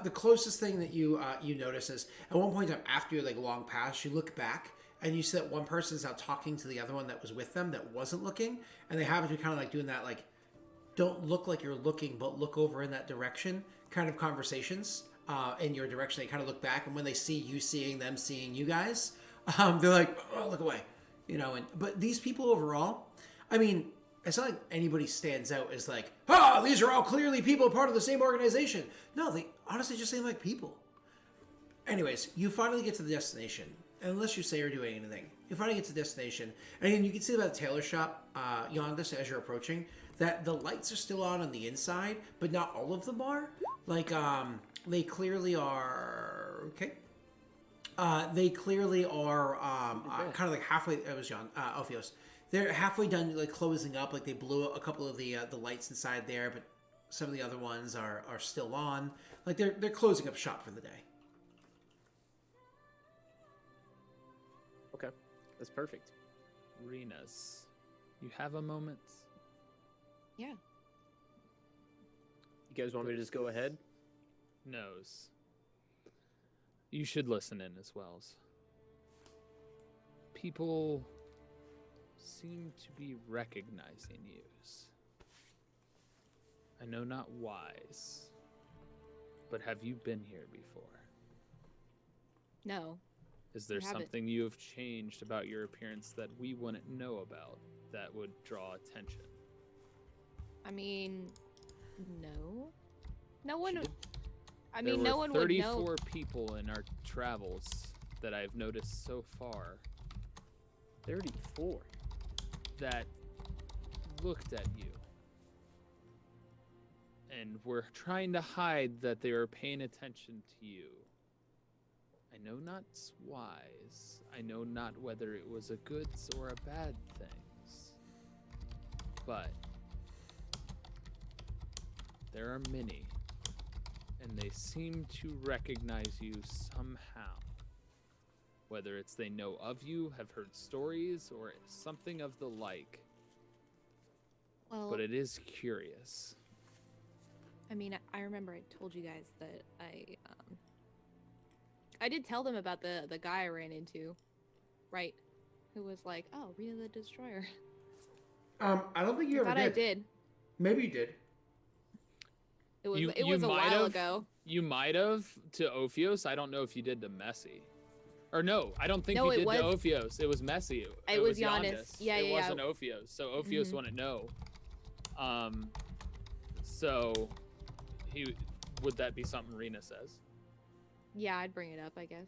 The closest thing that you notice is at one point in time, after you're like long past, you look back and you see that one person is now talking to the other one that was with them that wasn't looking, and they happen to be kind of like doing that, like, don't look like you're looking, but look over in that direction kind of conversations in your direction. They kind of look back, and when they see you seeing them seeing you guys, they're like, oh, look away. But these people overall, I mean, it's not like anybody stands out as like, these are all clearly people part of the same organization. No, they honestly just seem like people. Anyways, you finally get to the destination. And unless you say or do anything, you finally get to the destination. And you can see about the tailor shop, Yondis, as you're approaching, that the lights are still on the inside, but not all of them are. Like, they clearly are... Okay. They clearly are kind of like halfway... It was John, Ophios. They're halfway done, like, closing up. Like, they blew a couple of the lights inside there, but some of the other ones are still on. Like, they're closing up shop for the day. Okay, that's perfect. Renas, you have a moment? Yeah. You guys want me to just go ahead? Knows. You should listen in as well. People seem to be recognizing yous. I know not whys, but have you been here before? No. Is there haven't. something you have changed about your appearance that we wouldn't know about that would draw attention? I mean, no. No one. Should- I mean, There no were one would 34 know. people in our travels that I've noticed so far 34. that looked at you. And were trying to hide that they were paying attention to you. I know not whys. I know not whether it was a good or a bad things. But there are many, and they seem to recognize you somehow. Whether it's they know of you, have heard stories, or something of the like. Well, But it is curious. I mean, I remember I told you guys that I did tell them about the guy I ran into, right? Who was like, "Oh, Rita the Destroyer." I don't think you I ever thought did. I did. Maybe you did. It was You a might while have. ago. You might have to Ophios. I don't know if you did to Messi. Or no, I don't think No, you it did to was- Ophios. It was Messi. It was Giannis. Yeah, it yeah, wasn't Ophios. So Ophios Mhm. wouldn't know. So would that be something Rena says? Yeah, I'd bring it up, I guess,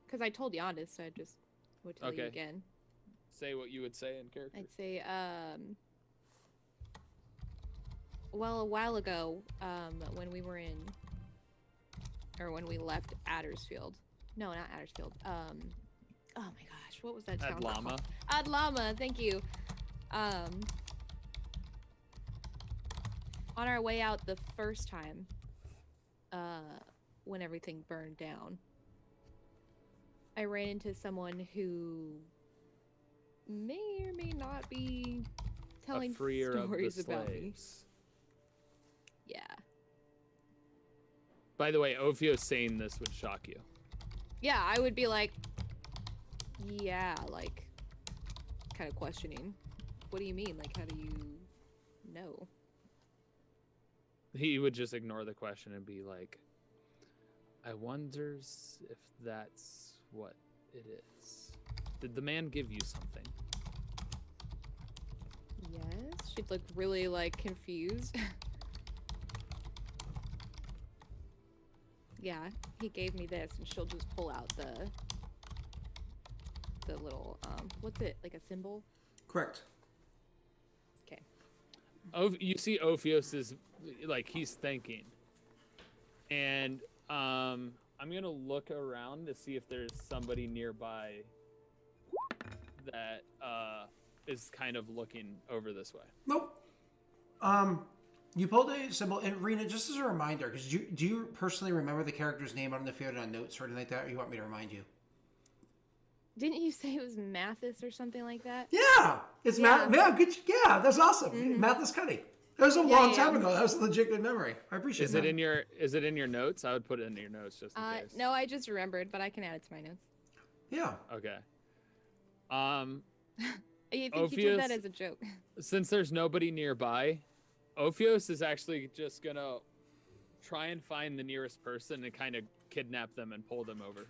because I told Yondis, so I just would tell you Okay. again. Say what you would say in character. I'd say, well, a while ago, when we were in, or when we left Addersfield. No, not Addersfield. Oh my gosh, what was that town Adlama. called? Adlama, thank you. On our way out the first time, when everything burned down, I ran into someone who may or may not be telling A freer of the stories about me. slaves. Yeah. By the way, Ophios saying this would shock you. Yeah, I would be like, yeah, like, kind of questioning. What do you mean? Like, how do you know? He would just ignore the question and be like, I wonders if that's what it is. Did the man give you something? Yes. She'd look really, like, confused. yeah, he gave me this, and she'll just pull out the little what's it, like a symbol? Correct. Okay. You see Ophios is like he's thinking, and I'm gonna look around to see if there's somebody nearby that is kind of looking over this way. Nope. You pulled a symbol, and Rena, just as a reminder, because do you personally remember the character's name? I don't know if you had it on notes or anything like that, or you want me to remind you? Didn't you say it was Mathis or something like that? Yeah, it's Yeah. Matt. Yeah, good. Yeah, that's awesome. Mhm. Mathis Cuddy. That was a long time ago. That was a legit good memory. I appreciate Is that. Is it in your notes? I would put it in your notes just in case. No, I just remembered, but I can add it to my notes. Yeah. Okay. I think you Ophios, told that as a joke. since there's nobody nearby, Ophios is actually just gonna try and find the nearest person and kind of kidnap them and pull them over.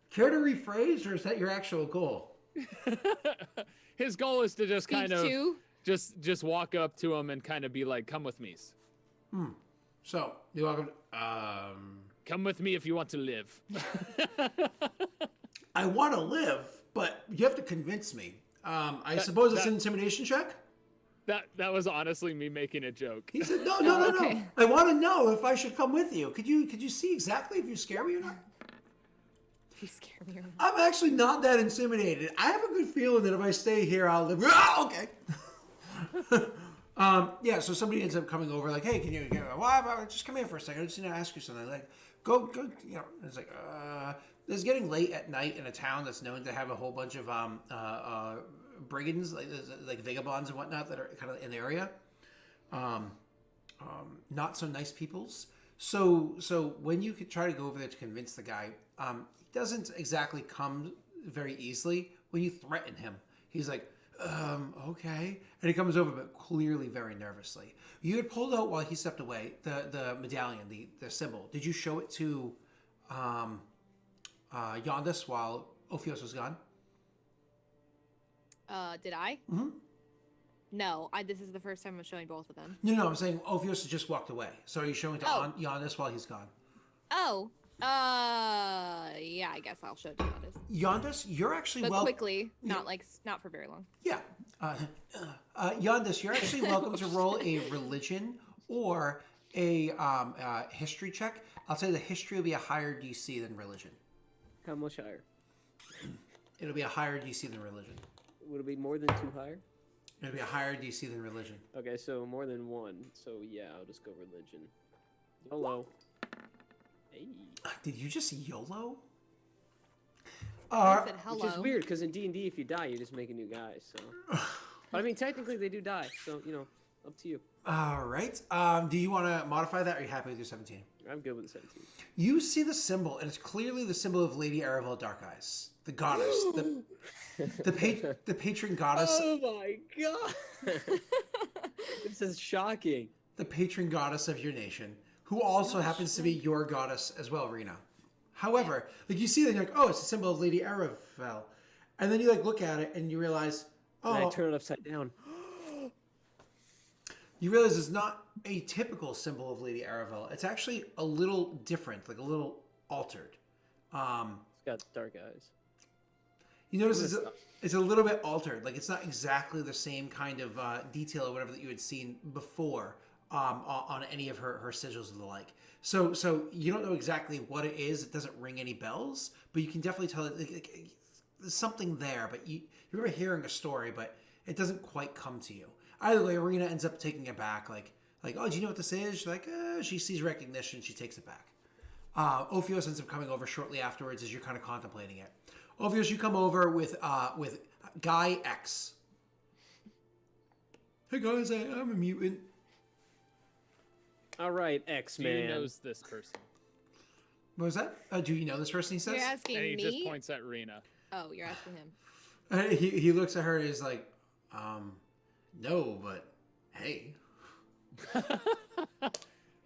Care to rephrase, or is that your actual goal? His goal is to just kind of Two? just walk up to him and kind of be like, "Come with me. So you welcome. Come with me if you want to live." I want to live, but you have to convince me. I suppose it's an intimidation check. That was honestly me making a joke. He said, "No. Okay. I want to know if I should come with you. Could you see exactly if you scare me or not?" You scare me. I'm actually not that intimidated. I have a good feeling that if I stay here, I'll live. Ah, okay. Yeah. So somebody ends up coming over, like, "Hey, can you just come here for a second? I just need to ask you something." Like, go. You know, it's like, it's getting late at night in a town that's known to have a whole bunch of brigands, like vagabonds and whatnot that are kind of in the area. Not so nice peoples. So when you could try to go over there to convince the guy, he doesn't exactly come very easily. When you threaten him, he's like, okay. And he comes over, but clearly very nervously. You had pulled out while he stepped away the medallion, the symbol. Did you show it to Yondis while Ophios was gone? Did I? Mm-hmm. No, this is the first time I'm showing both of them. No, I'm saying Ophios has just walked away. So are you showing to Yondis while he's gone? Oh, yeah, I guess I'll show it to Yondis. Yondis, you're actually But quickly, not for very long. Yeah. Yondis, you're actually welcome to roll a religion or a history check. I'll tell you the history will be a higher DC than religion. How much higher? It'll be a higher DC than religion. Would it be more than 2 higher? It'll be a higher DC than religion. Okay, so more than 1. So yeah, I'll just go religion. YOLO. Hey. Did you just YOLO? I said hello. Which is weird, because in D&D, if you die, you just make a new guy, so... But I mean, technically, they do die, so, up to you. All right. Do you want to modify that, or are you happy with your 17? I'm good with the 17. You see the symbol, and it's clearly the symbol of Lady Erevel Dark Eyes, the goddess, the patron goddess. Oh my god! This is shocking. The patron goddess of your nation, who also happens to be your goddess as well, Rena. However, like you see that, you're like, oh, it's a symbol of Lady Erevel, and then you like look at it and you realize, oh, And I turn it upside down. You realize it's not a typical symbol of Lady Erevel. It's actually a little different, like a little altered. It's got dark eyes. You notice it's a little bit altered. Like it's not exactly the same kind of detail or whatever that you had seen before on any of her sigils or the like. So you don't know exactly what it is. It doesn't ring any bells, but you can definitely tell there's something there. But you remember hearing a story, but it doesn't quite come to you. Either way, Arena ends up taking it back. Like, oh, do you know what this is? She's like, she sees recognition. She takes it back. Ophios ends up coming over shortly afterwards as you're kind of contemplating it. Ophios, you come over with Guy X. Hey guys, I'm a mutant. All right, X-Man. He knows this person. What was that? Do you know this person? He says. You're asking And he me? just points at Rena. Oh, you're asking him. He looks at her and he's like, no, but hey.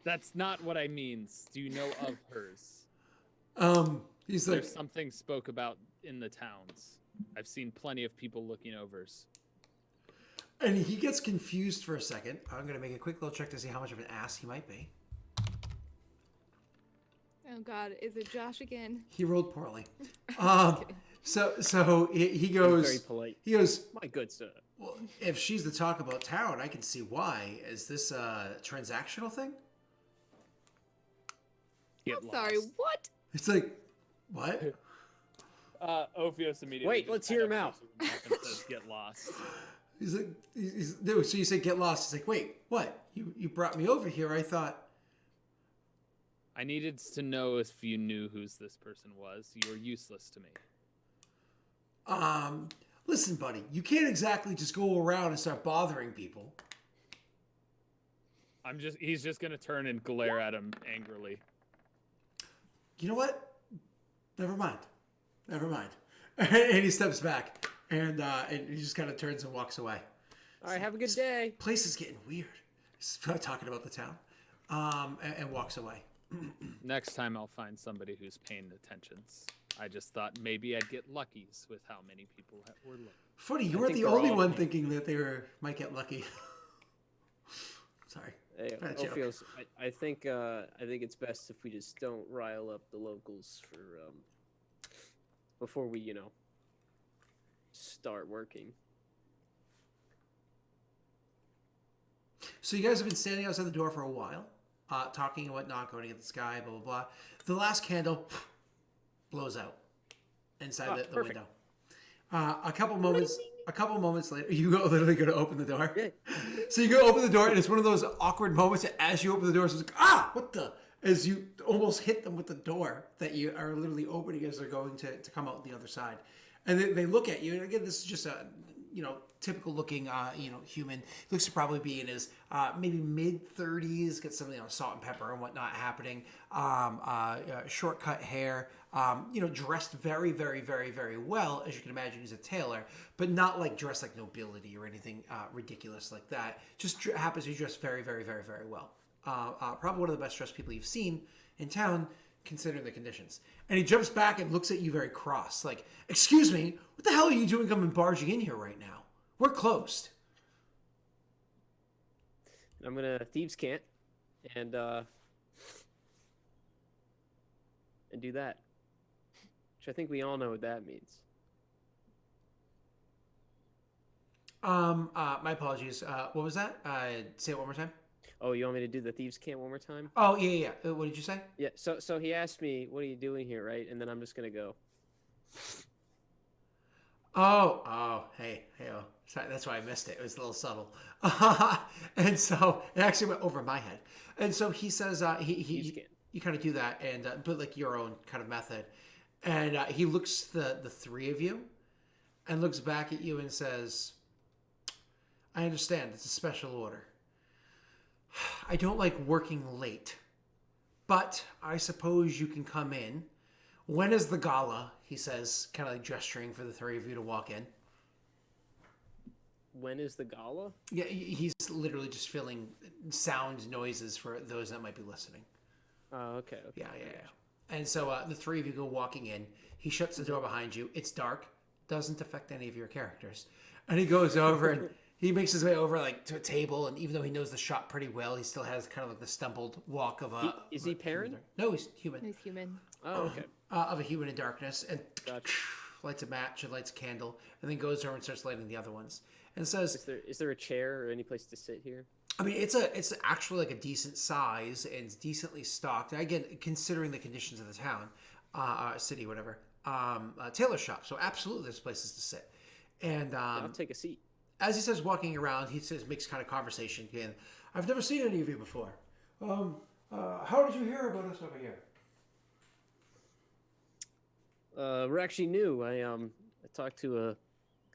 That's not what I mean. Do you know of hers? He's like, There's something spoke about in the towns. I've seen plenty of people looking overs. and he gets confused for a second. I'm gonna make a quick little check to see how much of an ass he might be. Oh God, is it Josh again? He rolled poorly. Okay. So he He's goes. very polite. He goes. My good sir. Well, if she's the talk about town, I can see why. Is this a transactional thing? Get I'm sorry, lost. what? It's like, what? Ophios immediately. Wait, just let's kind hear of him out. pushes him up and says, "Get lost." He's like, no, so you said get lost. He's like, wait, what? You brought me over here. I thought. I needed to know if you knew who this person was. You were useless to me. Listen, buddy, you can't exactly just go around and start bothering people. He's just gonna turn and glare at him angrily. You know what? Never mind. And he steps back, and he just kind of turns and walks away. All right, have a good day. Place is getting weird. He's talking about the town, and walks away. Next time I'll find somebody who's paying attentions. I just thought maybe I'd get luckies with how many people were looking. Funny, you I weren't think the they're only all- one thinking that they might get lucky. Sorry. Hey, Bad joke. Ophios, I think it's best if we just don't rile up the locals for before we start working. So you guys have been standing outside the door for a while, talking and whatnot, going to get the sky, blah blah blah. The last candle blows out inside the perfect. window. A couple moments later, you literally go to open the door. Yeah. So you go open the door, and it's one of those awkward moments that as you open the door, it's like, what the? As you almost hit them with the door that you are literally opening as they're going to come out the other side. And they look at you, and again, this is just a, typical looking, human. He looks to probably be in his maybe mid-30s, got some, salt and pepper and whatnot happening. Short cut hair, dressed very, very, very, very well. As you can imagine, he's a tailor, but not like dressed like nobility or anything ridiculous like that. Just happens to be dressed very, very, very, very well. Probably one of the best dressed people you've seen in town, considering the conditions. And he jumps back and looks at you very cross, like, excuse me, what the hell are you doing coming barging in here right now? We're closed. I'm gonna thieves can't and do that, which I think we all know what that means. My apologies. What was that? Say it one more time. Oh, you want me to do the thieves can't one more time? Oh, yeah. What did you say? Yeah. So he asked me, "What are you doing here?" Right, and then I'm just gonna go. Oh, hey, oh. Sorry, that's why I missed it. It was a little subtle. And so it actually went over my head. And so he says, you kind of do that, and but like your own kind of method. And he looks the three of you, and looks back at you and says, "I understand. It's a special order. I don't like working late, but I suppose you can come in. When is the gala?" He says, kind of like gesturing for the three of you to walk in. When is the gala? Yeah, he's literally just filling sound noises for those that might be listening. Oh, okay. Yeah. And so the three of you go walking in. He shuts the door behind you. It's dark. Doesn't affect any of your characters. And he goes over and he makes his way over like to a table. And even though he knows the shop pretty well, he still has kind of like the stumbled walk of a... Is he Perrin? No, he's human. He's human. Oh, okay. Of a human in darkness. And Gotcha. lights a match and lights a candle. And then goes over and starts lighting the other ones. And says... Is there a chair or any place to sit here? I mean, it's actually like a decent size and it's decently stocked. And again, considering the conditions of the town, city, whatever, tailor shop. So absolutely, there's places to sit. And I'll take a seat. as he says, walking around, he says makes kind of conversation again. I've never seen any of you before. How did you hear about us over here? We're actually new. I talked to a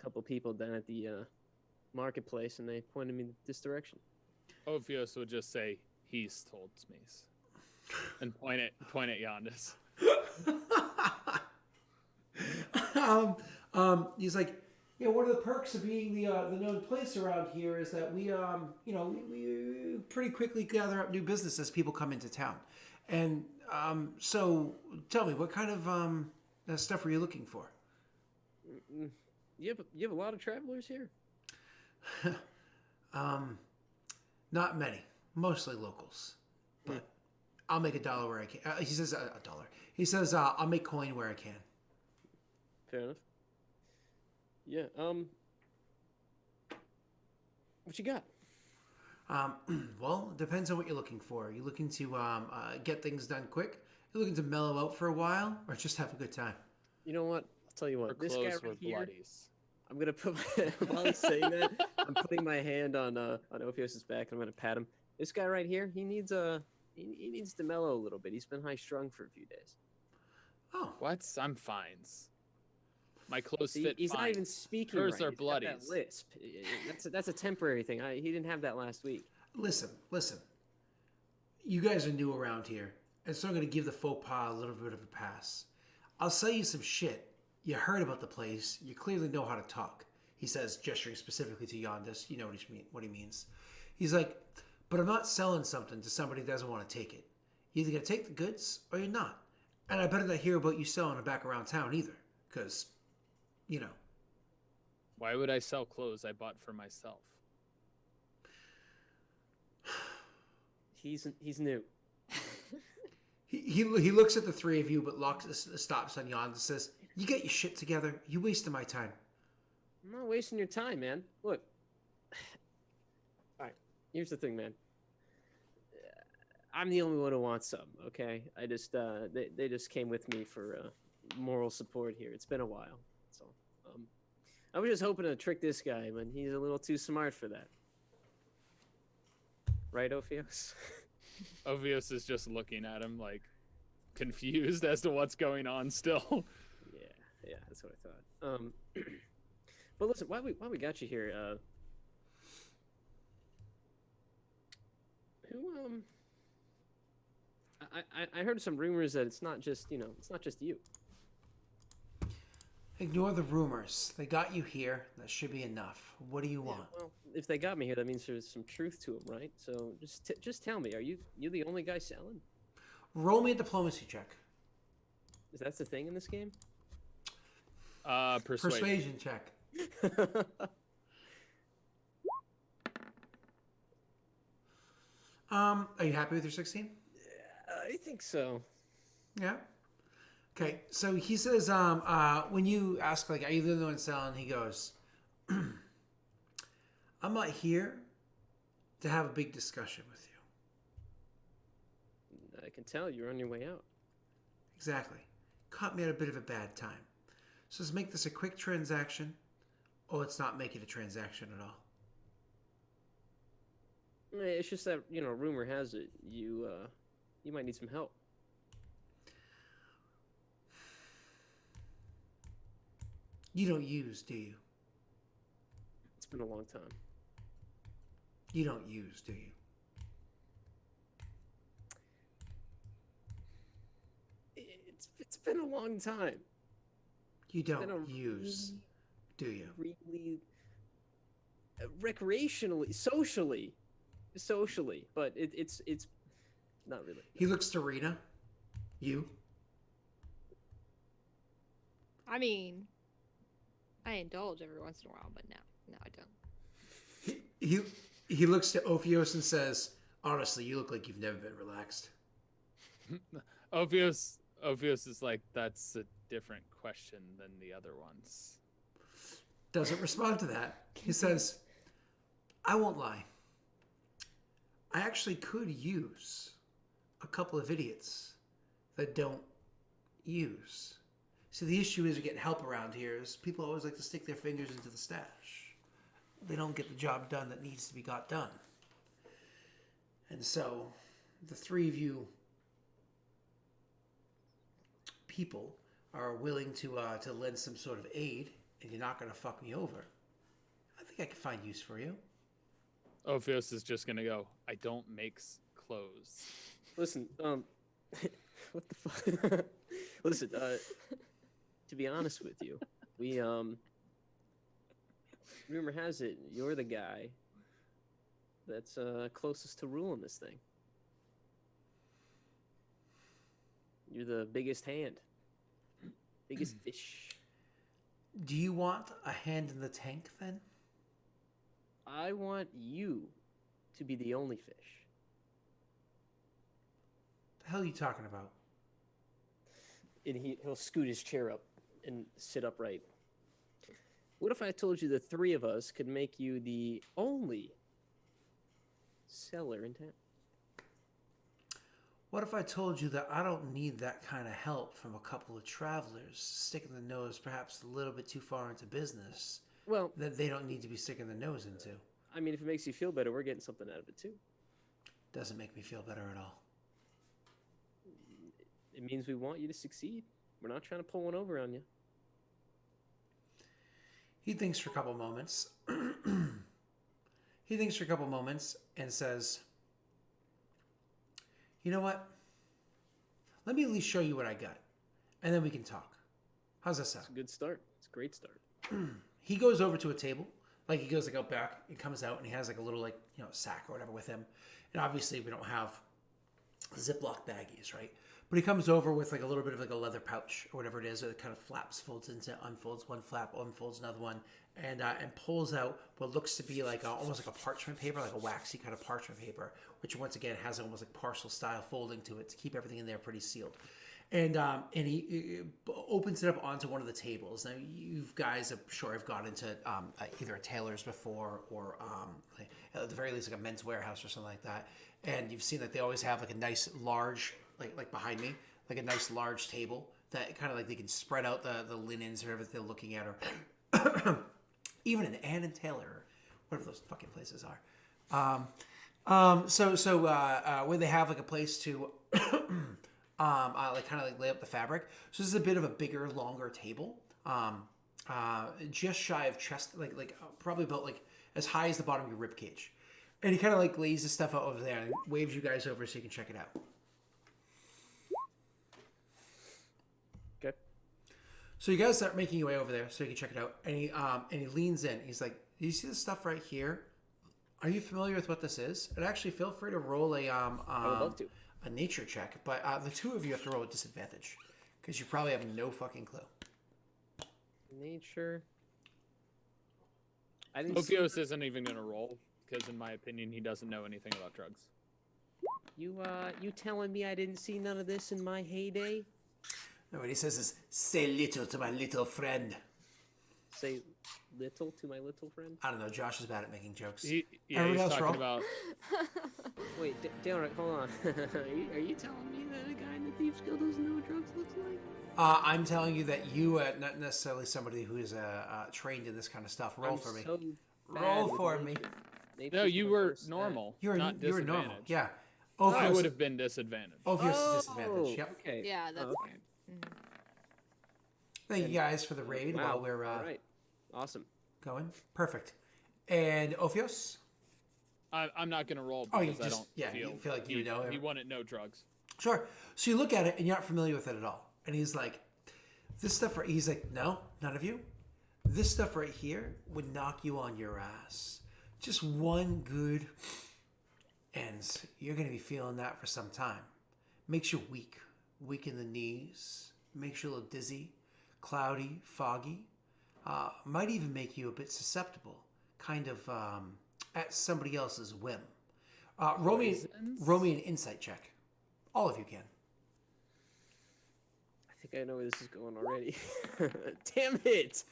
couple people down at the marketplace, and they pointed me this direction. Ophios would just say, "He's told me," and point at Yondas. He's like, yeah, one of the perks of being the known place around here is that we pretty quickly gather up new business as people come into town. And so tell me, what kind of stuff were you looking for? You have a lot of travelers here. Not many, mostly locals. But I'll make $1 where I can. He says a dollar. He says I'll make coin where I can. Fair enough. Yeah. What you got? Well, it depends on what you're looking for. Are you looking to get things done quick? You're looking to mellow out for a while, or just have a good time? You know what? I'll tell you Her what. This guy clothes right were here. bloodies. I'm gonna put while he's saying that, I'm putting my hand on Ophios's back and I'm gonna pat him. This guy right here, he needs he needs to mellow a little bit. He's been high strung for a few days. Oh, What? I'm fines. My clothes See, fit he's fine. not even speaking Hers right. are He's got that bloodies. lisp. That's a temporary thing. He didn't have that last week. listen. You guys are new around here, and so I'm going to give the faux pas a little bit of a pass. I'll sell you some shit. You heard about the place. You clearly know how to talk. He says, gesturing specifically to Yondis. You know what he means. He's like, but I'm not selling something to somebody who doesn't want to take it. You're either going to take the goods or you're not. And I better not hear about you selling it back around town either, because, you know. Why would I sell clothes I bought for myself? He's new. He looks at the three of you, but stops on Yondis and says, you get your shit together. You wasted my time. I'm not wasting your time, man. Look. All right. Here's the thing, man. I'm the only one who wants some. Okay. I just they just came with me for moral support here. It's been a while. So I was just hoping to trick this guy, but he's a little too smart for that. Right, Ophios? Ovius is just looking at him like confused as to what's going on still. Yeah, that's what I thought. But listen, why we got you here? Who I heard some rumors that it's not just you. Ignore the rumors. They got you here. That should be enough. What do you want? Well, if they got me here, that means there's some truth to them, right? So just tell me, are you the only guy selling? Roll me a diplomacy check. Is that the thing in this game? Persuasion check. Are you happy with your 16? I think so. Yeah. Okay, so he says, when you ask, like, are you the one selling? He goes, I'm not here to have a big discussion with you. I can tell you're on your way out. Exactly. Caught me at a bit of a bad time. So let's make this a quick transaction, or let's not make it a transaction at all. It's just that, rumor has it you might need some help. You don't use, do you? It's been a long time. You don't use, do you? It's been a long time. You don't use, do you? Really, recreationally, socially, but it's not really. He looks to Rena. You? I mean, I indulge every once in a while, but no, I don't. He looks to Ophios and says, honestly, you look like you've never been relaxed. Ophios is like, that's a different question than the other ones. Doesn't respond to that. He says, I won't lie. I actually could use a couple of idiots that don't use. See, the issue is, you're getting help around here is people always like to stick their fingers into the stash. They don't get the job done that needs to be got done. And so, the three of you people are willing to lend some sort of aid, and you're not going to fuck me over. I think I can find use for you. Ophios is just gonna go, I don't make clothes. Listen, what the fuck? Listen, to be honest with you, we rumor has it you're the guy that's closest to ruling this thing. You're the biggest hand, biggest fish. Do you want a hand in the tank then? I want you to be the only fish. The hell are you talking about? And he'll scoot his chair up and sit upright. What if I told you the three of us could make you the only seller in town? What if I told you that I don't need that kind of help from a couple of travelers sticking the nose perhaps a little bit too far into business Well, that they don't need to be sticking their nose into? I mean, if it makes you feel better, we're getting something out of it too. Doesn't make me feel better at all. It means we want you to succeed. We're not trying to pull one over on you. He thinks for a couple moments. And says, you know what? Let me at least show you what I got. And then we can talk. How's that sound? It's a good start. It's a great start. He goes over to a table. Like he goes like out back and comes out and he has like a little like, sack or whatever with him. And obviously we don't have Ziploc baggies, right? But he comes over with like a little bit of like a leather pouch or whatever it is. It kind of flaps, folds into, unfolds one flap, unfolds another one, and pulls out what looks to be like almost like a parchment paper, like a waxy kind of parchment paper, which once again has almost like parcel style folding to it to keep everything in there pretty sealed. And he opens it up onto one of the tables. Now, you guys, I'm sure, have gone into either a tailor's before or at the very least like a men's warehouse or something like that. And you've seen that they always have like a nice large, like behind me, like a nice large table that kind of like they can spread out the linens or whatever they're looking at, or even an Ann and Taylor, or whatever those fucking places are. Where they have like a place to like kind of like lay up the fabric. So this is a bit of a bigger, longer table. Just shy of chest, like probably about like as high as the bottom of your rib cage. And he kind of like lays this stuff out over there and waves you guys over so you can check it out. Okay. So you guys start making your way over there so you can check it out. And he leans in. He's like, "Do you see this stuff right here? Are you familiar with what this is?" And actually, feel free to roll I would love to. a nature check. But the two of you have to roll a disadvantage because you probably have no fucking clue. Nature. I didn't see Ophios isn't even gonna roll because, in my opinion, he doesn't know anything about drugs. you telling me I didn't see none of this in my heyday? No, what he says is, "Say little to my little friend." Say little to my little friend? I don't know. Josh is bad at making jokes. He's Everyone else talking roll. about. Wait, Daelric, hold on. are you telling me that a guy in the Thieves Guild doesn't know what drugs looks like? I'm telling you that you, not necessarily somebody who is trained in this kind of stuff. Roll I'm for me. so Roll bad with for me. nature. No, Nature's you my were first stat. normal. You were not normal. disadvantaged. Yeah. I Ophios, would have been disadvantaged. Ophios is disadvantage. Yep. Okay. Yeah, that's okay. fine. Mhm. Thank you guys for the raid Wow. while we're All right. Awesome. going. Perfect. And Ophios? I'm not gonna roll Oh, you because I just- don't yeah, you feel like you he, know he him. wouldn't know drugs. Sure. So you look at it and you're not familiar with it at all. And he's like, this stuff right, he's like, no, none of you. This stuff right here would knock you on your ass. Just one good, and you're going to be feeling that for some time. Makes you weak in the knees, makes you a little dizzy, cloudy, foggy. Might even make you a bit susceptible, kind of at somebody else's whim. Roll me an insight check. All of you can. I think I know where this is going already. Damn it!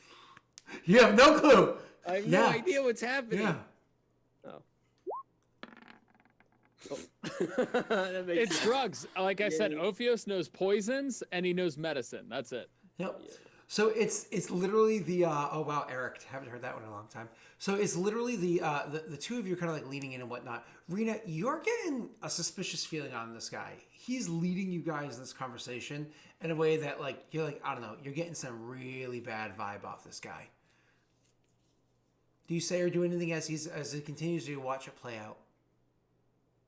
You have no clue. I have Yeah. no idea what's happening. Yeah. Oh. That makes It's sense. drugs. Like I said, Yeah. Ophios knows poisons and he knows medicine. That's it. Yep. So it's literally the oh wow, Eric, haven't heard that one in a long time. So it's literally the two of you kind of like leaning in and whatnot. Rena, you're getting a suspicious feeling on this guy. He's leading you guys in this conversation in a way that like you're like, I don't know, you're getting some really bad vibe off this guy. Do you say or do anything as he continues to watch it play out?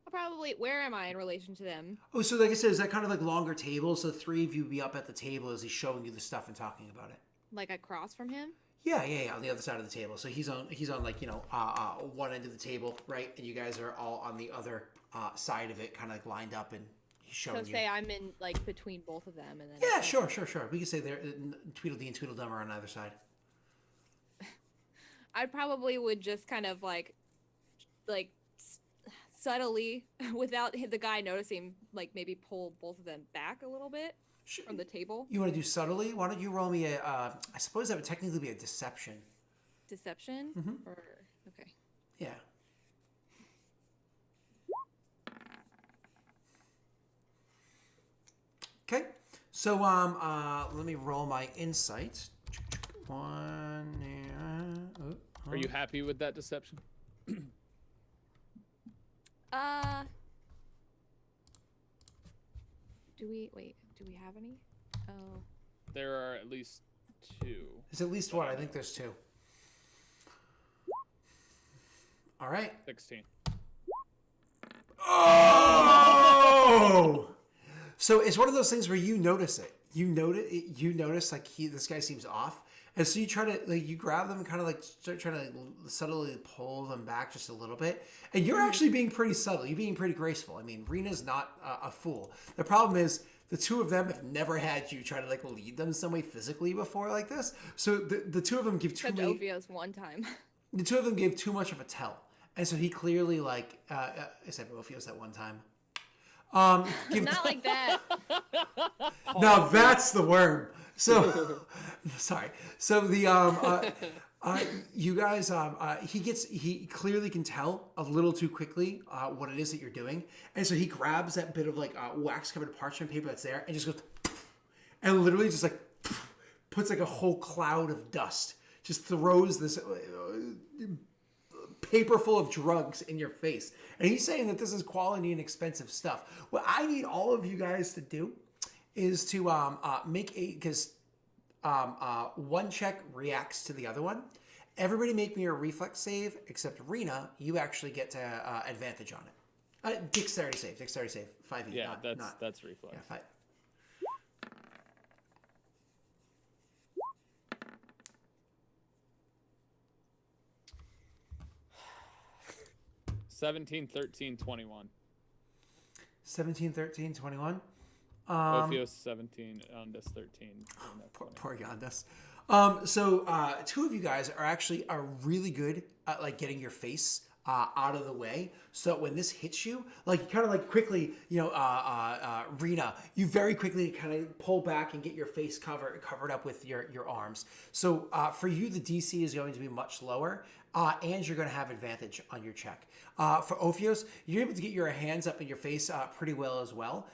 I'll probably. Where am I in relation to them? Oh, so like I said, is that kind of like longer table? So the three of you be up at the table as he's showing you the stuff and talking about it. Like across from him? Yeah, on the other side of the table. So he's on like one end of the table, right? And you guys are all on the other side of it, kind of like lined up, and he's showing So you. say I'm in like between both of them, and then. Yeah, sure. We can say they're Tweedledee and Tweedledum are on either side. I probably would just kind of like subtly, without the guy noticing, like maybe pull both of them back a little bit from the table. You want to do subtly? Why don't you roll me a? I suppose that would technically be a deception. Deception? Or okay. Yeah. Okay. So let me roll my insight. One. Are you happy with that deception? Do we have any? Oh. There are at least 2. There's at least one. I think there's 2. All right. 16. Oh! So it's one of those things where you notice it. You notice like this guy seems off. And so you try to, like, you grab them and kind of like start trying to subtly pull them back just a little bit. And you're actually being pretty subtle. You're being pretty graceful. I mean, Rena's not a fool. The problem is the two of them have never had you try to like lead them some way physically before like this. So the two of them give too many. Ophios one time. The two of them gave too much of a tell. And so he clearly like, I said Ophios that one time. Not like that. Now that's the worm. So, sorry. So the you guys, he clearly can tell a little too quickly what it is that you're doing, and so he grabs that bit of like wax covered parchment paper that's there and just goes, and literally just like puts like a whole cloud of dust, just throws this paper full of drugs in your face. And he's saying that this is quality and expensive stuff. What I need all of you guys to do is to make because one check reacts to the other one. Everybody make me a reflex save, except Rena, you actually get to advantage on it. Dexterity save. 5e. Yeah, that's reflex. Yeah, 5. $17, $13, $21. 17, 13, 21. Ophios 17, Yondas 13. Poor Yondas. So two of you guys are really good at like getting your face out of the way, so when this hits you, like kind of like quickly, Rena, you very quickly kind of pull back and get your face covered up with your arms. So for you, the DC is going to be much lower, and you're going to have advantage on your check. For Ophios, you're able to get your hands up in your face pretty well as well.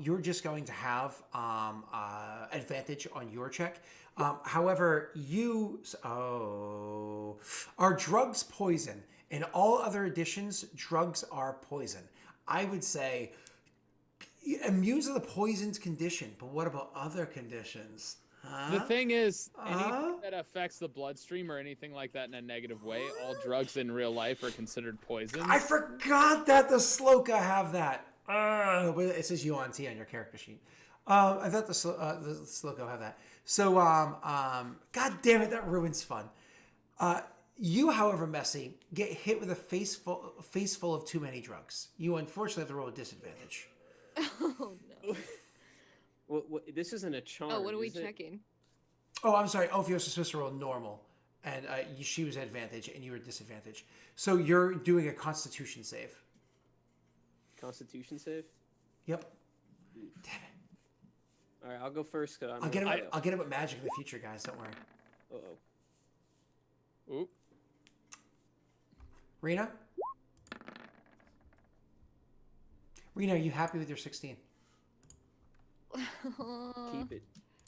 You're just going to have advantage on your check. However, are drugs poison? In all other editions, drugs are poison. I would say immune to the poisoned condition, but what about other conditions? The thing is, anything that affects the bloodstream or anything like that in a negative way, all drugs in real life are considered poison. I forgot that the Sloka have that. But it says UNT on your character sheet. I thought the Sloka have that. So, God damn it, that ruins fun. You, however, Messy, get hit with a face full of too many drugs. You unfortunately have to roll a disadvantage. Oh no. Well, this isn't a charm. Oh, what are we is it? checking? Oh, I'm sorry. Ophios was supposed to roll normal, and she was at advantage, and you were at disadvantage. So you're doing a Constitution save. Constitution save? Yep. Oof. Damn it. All right, I'll go first. Cause I'll get it with magic in the future, guys. Don't worry. Uh-oh. Oop. Rena? Rena, are you happy with your 16? Keep it.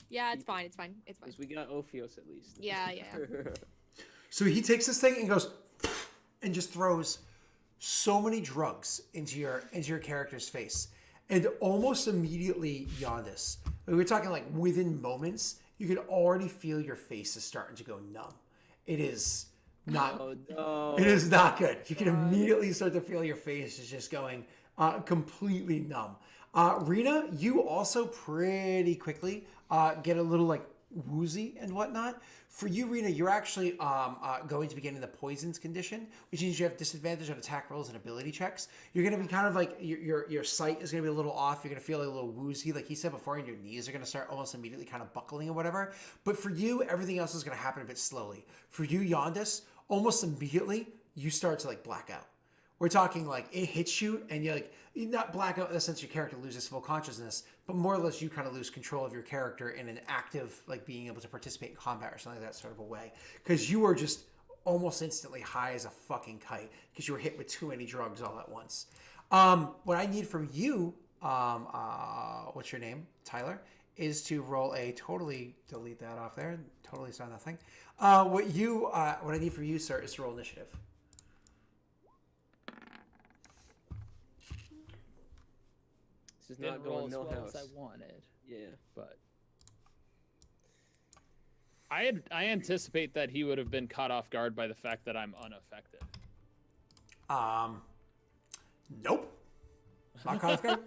Yeah, it's fine. It's fine. Because we got Ophios at least. Yeah. So he takes this thing and goes and just throws so many drugs into your character's face. And almost immediately, Yondas, we're talking like within moments, you can already feel your face is starting to go numb. It is not. Oh, no. It is not good. You can immediately start to feel your face is just going completely numb. Rena, you also pretty quickly get a little like woozy and whatnot. For you, Rena, you're actually going to be getting the poisons condition, which means you have disadvantage on attack rolls and ability checks. You're going to be kind of like your sight is going to be a little off. You're going to feel like a little woozy, like he said before, and your knees are going to start almost immediately kind of buckling or whatever. But for you, everything else is going to happen a bit slowly. For you, Yondas, almost immediately you start to like black out. We're talking like it hits you and you're not black out in the sense your character loses full consciousness, but more or less you kind of lose control of your character in an active, like being able to participate in combat or something like that sort of a way. Because you are just almost instantly high as a fucking kite because you were hit with too many drugs all at once. What I need from you, what's your name, Tyler, is to roll a totally delete that off there. Totally saw nothing. What I need from you, sir, is to roll initiative. This is not Didn't roll going as no well house. as I wanted, Yeah. but I anticipate that he would have been caught off guard by the fact that I'm unaffected. Nope. Not caught off guard.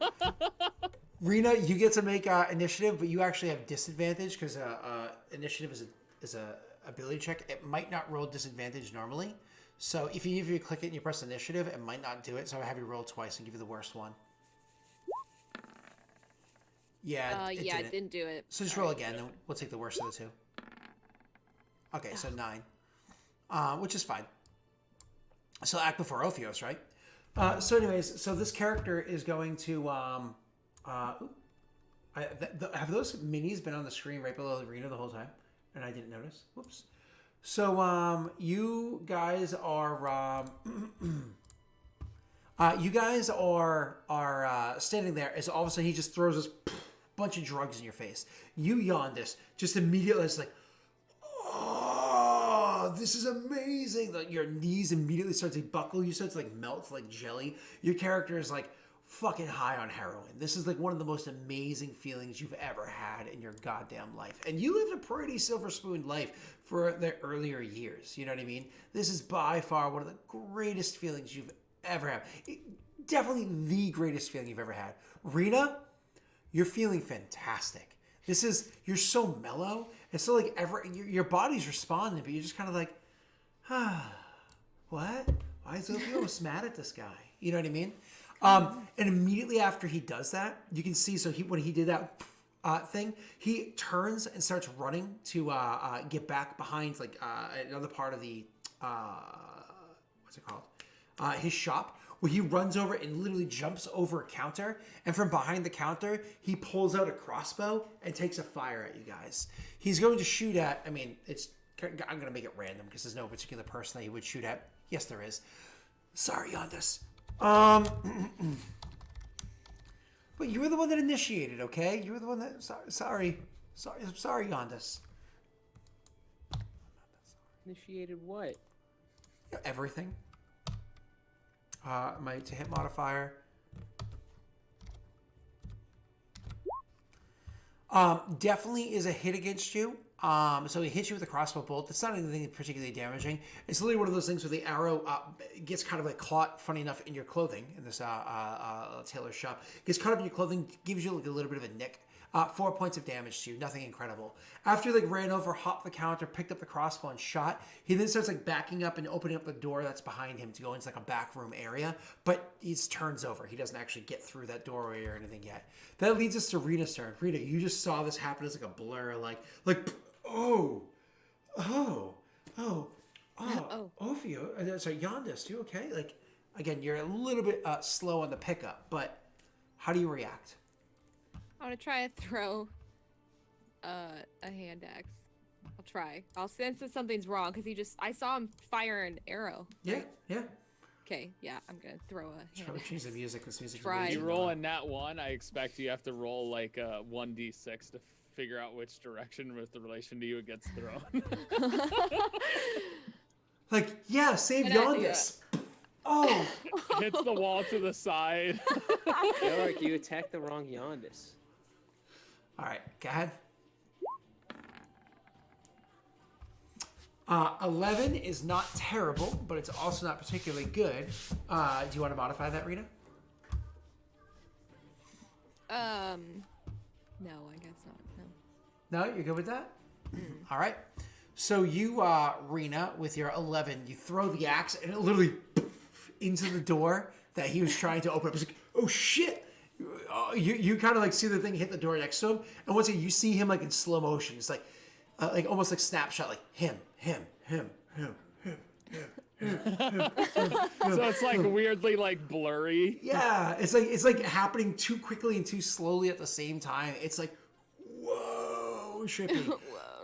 Rena, you get to make initiative, but you actually have disadvantage because initiative is a ability check. It might not roll disadvantage normally. So if you click it and you press initiative, it might not do it. So I have you roll twice and give you the worst one. Yeah, it didn't do it. So just roll again, then we'll take the worst of the two. Okay, so 9. Which is fine. So act before Ophios, right? So anyways, so this character is going to... have those minis been on the screen right below the arena the whole time? And I didn't notice? Whoops. So you guys are... you guys are standing there as all of a sudden he just throws this bunch of drugs in your face. You yawn this just immediately. It's like, oh, this is amazing. Like your knees immediately start to buckle. You start to like melt like jelly. Your character is like fucking high on heroin. This is like one of the most amazing feelings you've ever had in your goddamn life. And you lived a pretty silver spoon life for the earlier years. You know what I mean? This is by far one of the greatest feelings you've ever had. Definitely the greatest feeling you've ever had. Rena, you're feeling fantastic. You're so mellow. And so like your body's responding, but you're just kind of like, what? Why is Ophios mad at this guy? You know what I mean? And immediately after he does that, you can see, when he did that thing, he turns and starts running to get back behind like another part of the, what's it called? His shop, where he runs over and literally jumps over a counter, and from behind the counter, he pulls out a crossbow and takes a fire at you guys. He's going to shoot at, I'm going to make it random because there's no particular person that he would shoot at. Yes, there is. Sorry, Yondas. But you were the one that initiated, okay? You were the one that, sorry, Yondas. Initiated what? Everything. My to hit modifier. Definitely is a hit against you. So he hits you with a crossbow bolt. It's not anything particularly damaging. It's literally one of those things where the arrow gets kind of like caught, funny enough, in your clothing in this tailor shop. Gets caught up in your clothing, gives you like a little bit of a nick. 4 points of damage to you, nothing incredible. After he like ran over, hopped the counter, picked up the crossbow and shot, he then starts like backing up and opening up the door that's behind him to go into like a back room area, but he turns over. He doesn't actually get through that doorway or anything yet. That leads us to Rita's turn. Rita, you just saw this happen as like a blur, like Ophio, sorry, Yondas, you okay? Like, again, you're a little bit slow on the pickup, but how do you react? I want to try to throw a hand axe. I'll try. I'll sense that something's wrong because I saw him fire an arrow. Yeah, yeah. Okay, yeah, I'm gonna throw a hand axe. Change the music. This music. Try. You roll a nat 1, I expect you have to roll like a 1d6 to figure out which direction with the relation to you it gets thrown. Like, yeah, save Yondas. Oh. Hits the wall to the side. Daelric, you attacked the wrong Yondas. All right, go ahead. 11 is not terrible, but it's also not particularly good. Do you want to modify that, Rita? No, I guess not. No. No, you're good with that? All right. So you, Rena, with your 11, you throw the axe and it literally into the door that he was trying to open up. It's like, oh shit! You kind of like see the thing hit the door next to him, and once again you see him like in slow motion. It's like almost like snapshot, like him, So it's like weirdly like blurry. Yeah, it's like happening too quickly and too slowly at the same time. It's like, whoa, trippy. Whoa,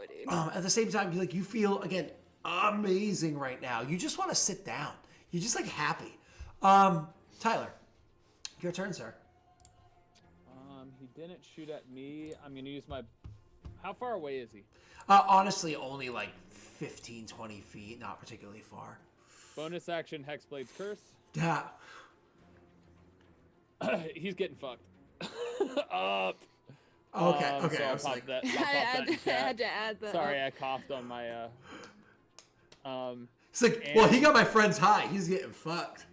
dude. At the same time, you feel again amazing right now. You just want to sit down. You're just like happy. Tyler, your turn, sir. He didn't shoot at me. I'm gonna use my. How far away is he? Honestly, only like 15, 20 feet, not particularly far. Bonus action Hexblade's Curse. Yeah. He's getting fucked. Up. Okay. So I I'll was pop like, that. I I'll pop had, that in I chat. had to add that. Sorry, I coughed on my. it's like, well, he got my friend's high. He's getting fucked.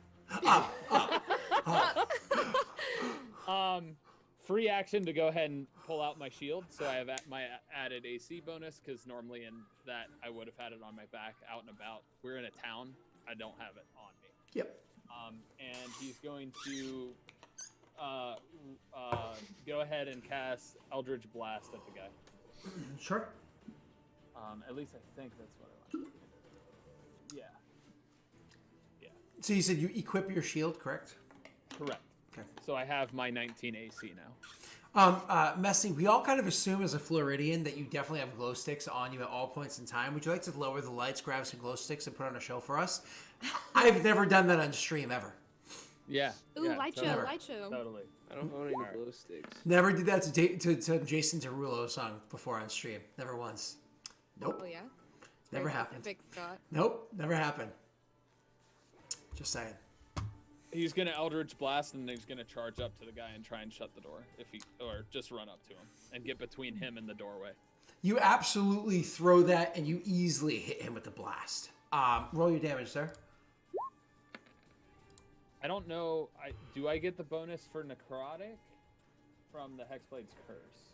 Free action to go ahead and pull out my shield, so I have my added AC bonus, because normally in that I would have had it on my back out and about. We're in a town. I don't have it on me. Yep. And he's going to go ahead and cast Eldritch Blast at the guy. Sure. At least I think that's what I want. Yeah. So you said you equip your shield, correct? Correct. Okay. So I have my 19 AC now. Messy, we all kind of assume as a Floridian that you definitely have glow sticks on you at all points in time. Would you like to lower the lights, grab some glow sticks, and put on a show for us? I've never done that on stream, ever. Yeah. Ooh, yeah, light totally. show, light show. Totally. I don't own any glow sticks. Never did that to Jason Derulo's song before on stream. Never once. Nope. Oh yeah. Never Very happened. specific, Scott. Nope. Never happened. Just saying. He's gonna Eldritch Blast, and he's gonna charge up to the guy and try and shut the door, or just run up to him and get between him and the doorway. You absolutely throw that, and you easily hit him with the blast. Roll your damage, sir. I don't know. Do I get the bonus for necrotic from the Hexblade's Curse?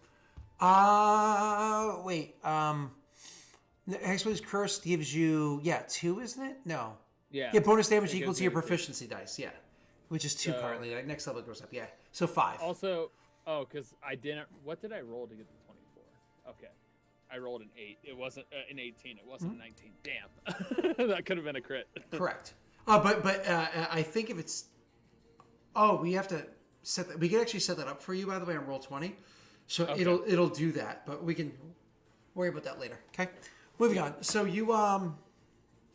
Wait. Hexblade's Curse gives you 2, isn't it? No. Yeah. Yeah, bonus damage It equal gives to your me a 2. proficiency dice. Yeah, which is 2 So- currently. Like next level it goes up. Yeah, so 5. Also, because I didn't. What did I roll to get the 24? Okay, I rolled an 8. It wasn't an 18. It wasn't a 19. Damn, that could have been a crit. Correct. But I think if it's we have to set that. We can actually set that up for you, by the way, on roll 20. So Okay. it'll do that, but we can worry about that later. Okay. Moving on. So you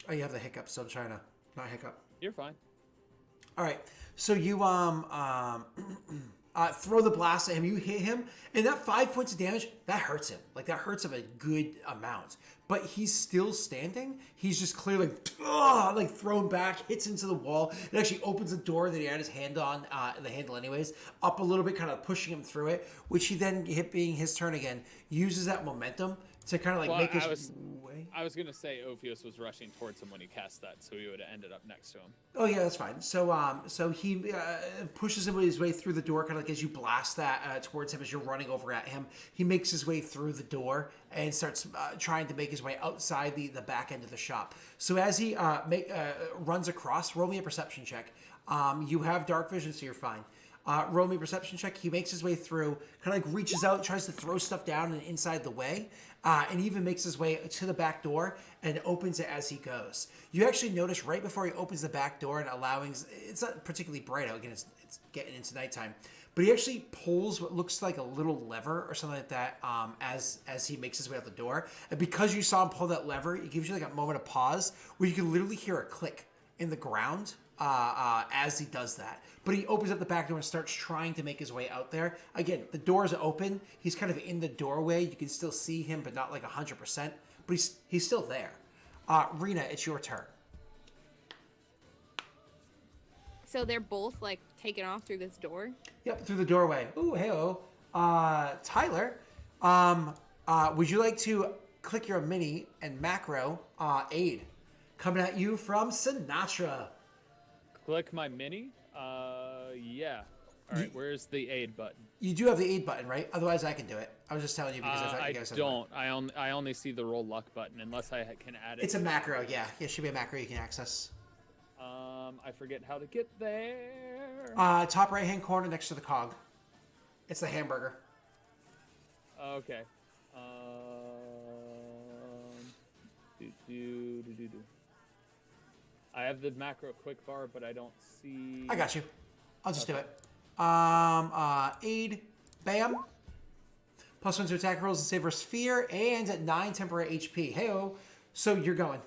you have the hiccup, so I'm trying to not hiccup. You're fine. All right. So you throw the blast at him. You hit him, and that 5 points of damage that hurts him. Like that hurts him a good amount. But he's still standing. He's just clearly like thrown back, hits into the wall. It actually opens the door that he had his hand on, the handle anyways, up a little bit, kind of pushing him through it. Which he then, being his turn again, uses that momentum to kind of like make his way. I was gonna say Ophios was rushing towards him when he cast that, so he would have ended up next to him. Oh yeah, that's fine. So he pushes his way through the door, kind of like as you blast that towards him as you're running over at him. He makes his way through the door and starts trying to make his way outside the back end of the shop. So as he runs across, roll me a perception check. You have dark vision, so you're fine. Roll me a perception check. He makes his way through, kind of like reaches out, tries to throw stuff down and inside the way, and even makes his way to the back door and opens it as he goes. You actually notice right before he opens the back door and allowing, it's not particularly bright out, again, it's getting into nighttime, but he actually pulls what looks like a little lever or something like that as he makes his way out the door. And because you saw him pull that lever, it gives you like a moment of pause where you can literally hear a click in the ground as he does that. But he opens up the back door and starts trying to make his way out there. Again, the door's open. He's kind of in the doorway. You can still see him, but not like 100%. But he's still there. Rena, it's your turn. So they're both like taking off through this door. Yep, through the doorway. Ooh, hey-oh. Tyler, would you like to click your mini and macro aid? Coming at you from Sinatra. Click my mini. Yeah. All right. Where's the aid button? You do have the aid button, right? Otherwise, I can do it. I was just telling you because I thought you guys had don't. I only see the roll luck button unless I can add it. It's a macro, yeah. It should be a macro you can access. I forget how to get there. Top right-hand corner next to the cog. It's the hamburger. Okay. I have the macro quick bar, but I don't see. I got you. I'll just do it. Aid, bam. +1 to attack rolls and save versus fear, and at 9 temporary HP. Heyo. So you're going.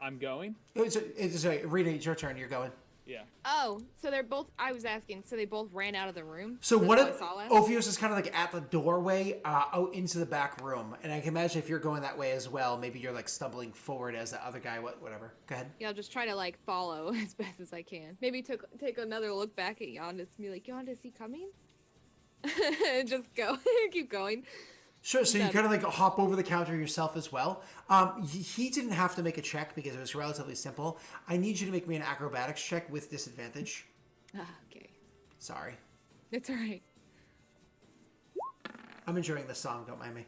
I'm going. Rita, it's your turn. You're going. Yeah. Oh, so they're both. I was asking. So they both ran out of the room. So That's one all of I saw last? Ophios is kind of like at the doorway out into the back room, and I can imagine if you're going that way as well, maybe you're like stumbling forward as the other guy. Whatever. Go ahead. Yeah, I'll just try to like follow as best as I can. Maybe take another look back at Yondas and be like, Yondas, is he coming? And just go, keep going. Sure. So you kind of like hop over the counter yourself as well. He didn't have to make a check because it was relatively simple. I need you to make me an acrobatics check with disadvantage. Okay. Sorry. It's alright. I'm enjoying this song. Don't mind me.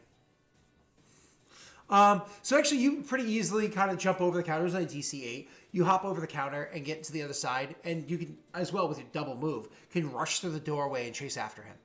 So actually, you pretty easily kind of jump over the counter. It's on a DC 8. You hop over the counter and get to the other side, and you can, as well with your double move, can rush through the doorway and chase after him.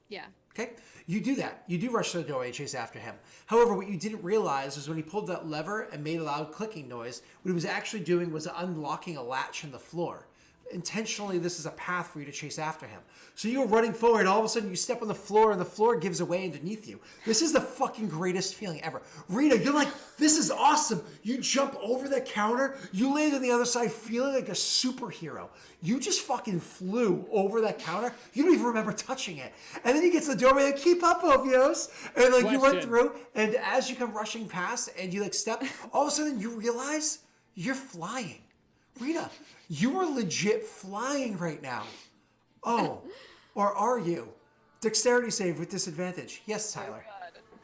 Yeah. Okay? You do that. You do rush through the doorway and chase after him. However, what you didn't realize was when he pulled that lever and made a loud clicking noise, what he was actually doing was unlocking a latch in the floor. Intentionally, this is a path for you to chase after him. So you were running forward, and all of a sudden you step on the floor, and the floor gives away underneath you. This is the fucking greatest feeling ever. Rita, you're like, this is awesome. You jump over the counter, you land on the other side feeling like a superhero. You just fucking flew over that counter. You don't even remember touching it. And then you get to the doorway and keep up, Ophios. And like you run through, and as you come rushing past and you like step, all of a sudden you realize you're flying. Rita, you are legit flying right now. Oh, or are you? Dexterity save with disadvantage. Yes, Tyler.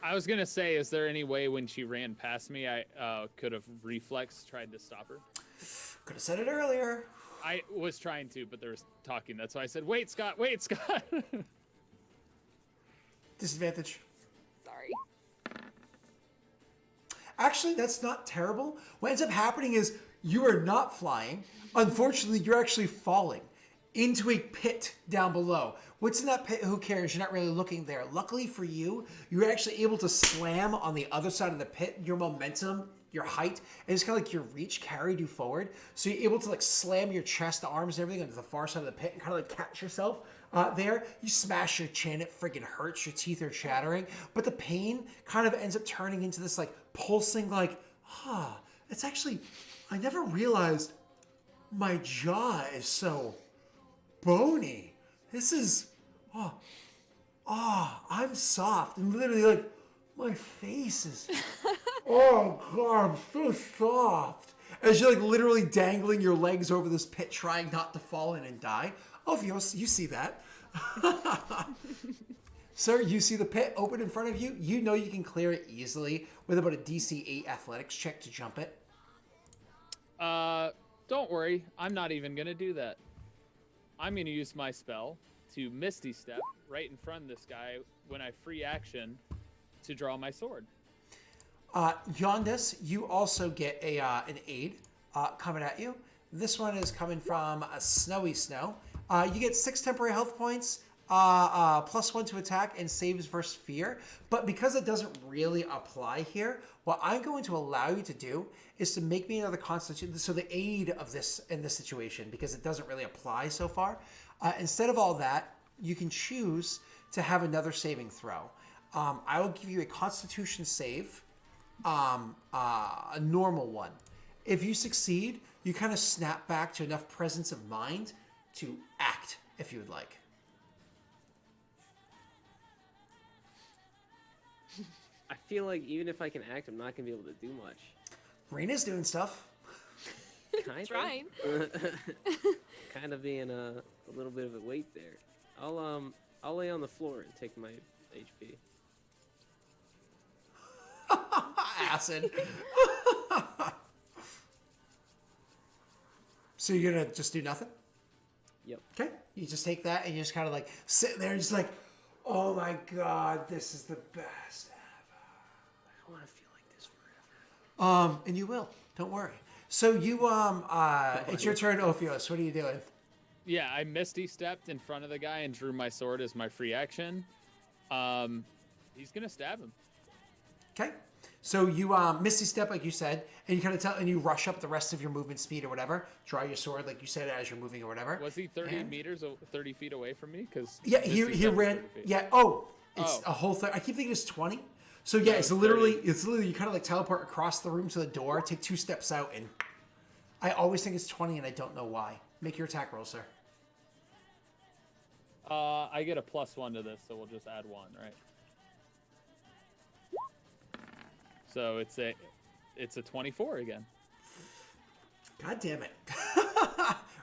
I was gonna say, is there any way when she ran past me, I could have reflex tried to stop her? Could have said it earlier. I was trying to, but there was talking. That's why I said, "Wait, Scott! Wait, Scott!" Disadvantage. Sorry. Actually, that's not terrible. What ends up happening is you are not flying. Unfortunately, you're actually falling into a pit down below. What's in that pit? Who cares? You're not really looking there. Luckily for you, you're actually able to slam on the other side of the pit. Your momentum, your height, and it's kind of like your reach carried you forward. So you're able to like slam your chest, arms, and everything into the far side of the pit and kind of like catch yourself there. You smash your chin. It friggin' hurts. Your teeth are chattering. But the pain kind of ends up turning into this like pulsing like, it's actually, I never realized my jaw is so bony. This is, I'm soft. And literally like, my face is, oh God, I'm so soft. As you're like literally dangling your legs over this pit, trying not to fall in and die. Oh, you see that. Sir, you see the pit open in front of you. You know you can clear it easily with about a DC 8 athletics check to jump it. Don't worry. I'm not even going to do that. I'm going to use my spell to Misty Step right in front of this guy when I free action to draw my sword. Yondas, you also get an aid coming at you. This one is coming from a Snowy Snow. You get 6 temporary health points, +1 to attack, and saves versus fear. But because it doesn't really apply here, what I'm going to allow you to do is to make me another constitution. So the aid of this in this situation, because it doesn't really apply so far, instead of all that, you can choose to have another saving throw. I will give you a Constitution save, a normal one. If you succeed, you kind of snap back to enough presence of mind to act, if you would like. I feel like even if I can act, I'm not gonna be able to do much. Rena's doing stuff. Kind Trying. kind of being a little bit of a weight there. I'll lay on the floor and take my HP. Acid. So you're gonna just do nothing? Yep. Okay. You just take that and you just kind of like sit there and just like, oh my God, this is the best ever. I want to feel like this forever. And you will. Don't worry. So you it's your turn, Ophios. What are you doing? Yeah, I Misty stepped in front of the guy and drew my sword as my free action. He's gonna stab him. Okay. So you misty step, like you said, and you kind of tell, and you rush up the rest of your movement speed or whatever. Draw your sword, like you said, as you're moving or whatever. Was he 30 feet away from me? Because Yeah, he ran. Yeah. Oh, it's a whole thing. I keep thinking it's 20. So yeah, it's literally you kind of like teleport across the room to the door, take 2 steps out, and I always think it's 20, and I don't know why. Make your attack roll, sir. I get a +1 to this, so we'll just add 1, right? So it's a 24 again. God damn it!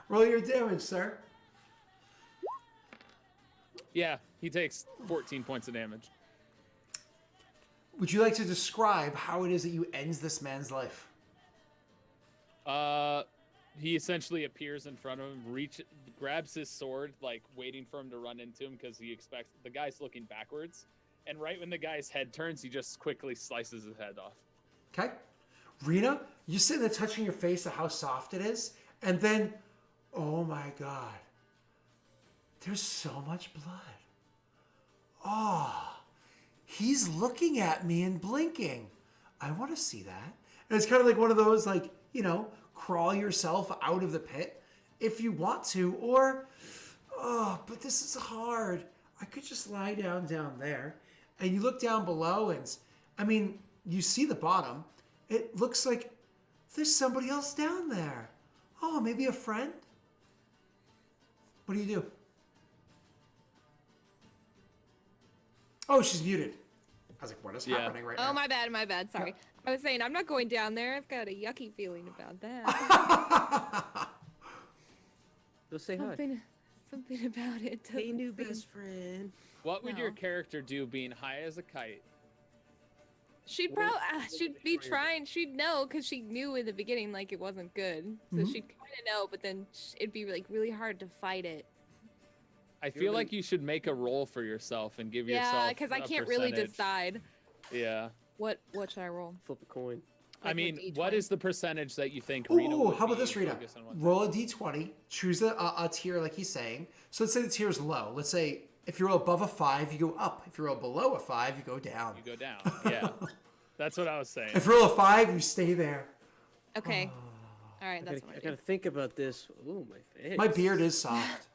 Roll your damage, sir. Yeah, he takes 14 points of damage. Would you like to describe how it is that you ends this man's life? He essentially appears in front of him, grabs his sword, like waiting for him to run into him because he expects the guy's looking backwards, and right when the guy's head turns, he just quickly slices his head off. Okay, Rena, you sitting there touching your face at how soft it is, and then, oh my God, there's so much blood. Oh. He's looking at me and blinking. I want to see that. And it's kind of like one of those, like, you know, crawl yourself out of the pit if you want to, or, oh, but this is hard. I could just lie down there. And you look down below and, I mean, you see the bottom. It looks like there's somebody else down there. Oh, maybe a friend? What do you do? Oh, she's muted. I was like, what is happening right now? Oh, my bad. Sorry. I was saying, I'm not going down there. I've got a yucky feeling about that. Go say hi. Something about it. Hey, new seem- best friend. What would No. your character do being high as a kite? She'd probably, she'd be trying, she'd know, because she knew in the beginning, like, it wasn't good. So she'd kind of know, but then it'd be, like, really hard to fight it. I feel like you should make a roll for yourself and give yourself Yeah, because I can't really percentage. decide. Yeah. What should I roll? Flip a coin. I Like mean, with what D20? is the percentage that you think Rena Ooh, would how about be this, Rita? focused on one thing? Roll a d20, choose a tier like he's saying. So let's say the tier is low. Let's say if you roll above a 5, you go up. If you roll below a 5, you go down. You go down. Yeah. That's what I was saying. If you roll a 5, you stay there. Okay. All right, that's what I I gotta do. think about this. Ooh, my face. My beard is soft.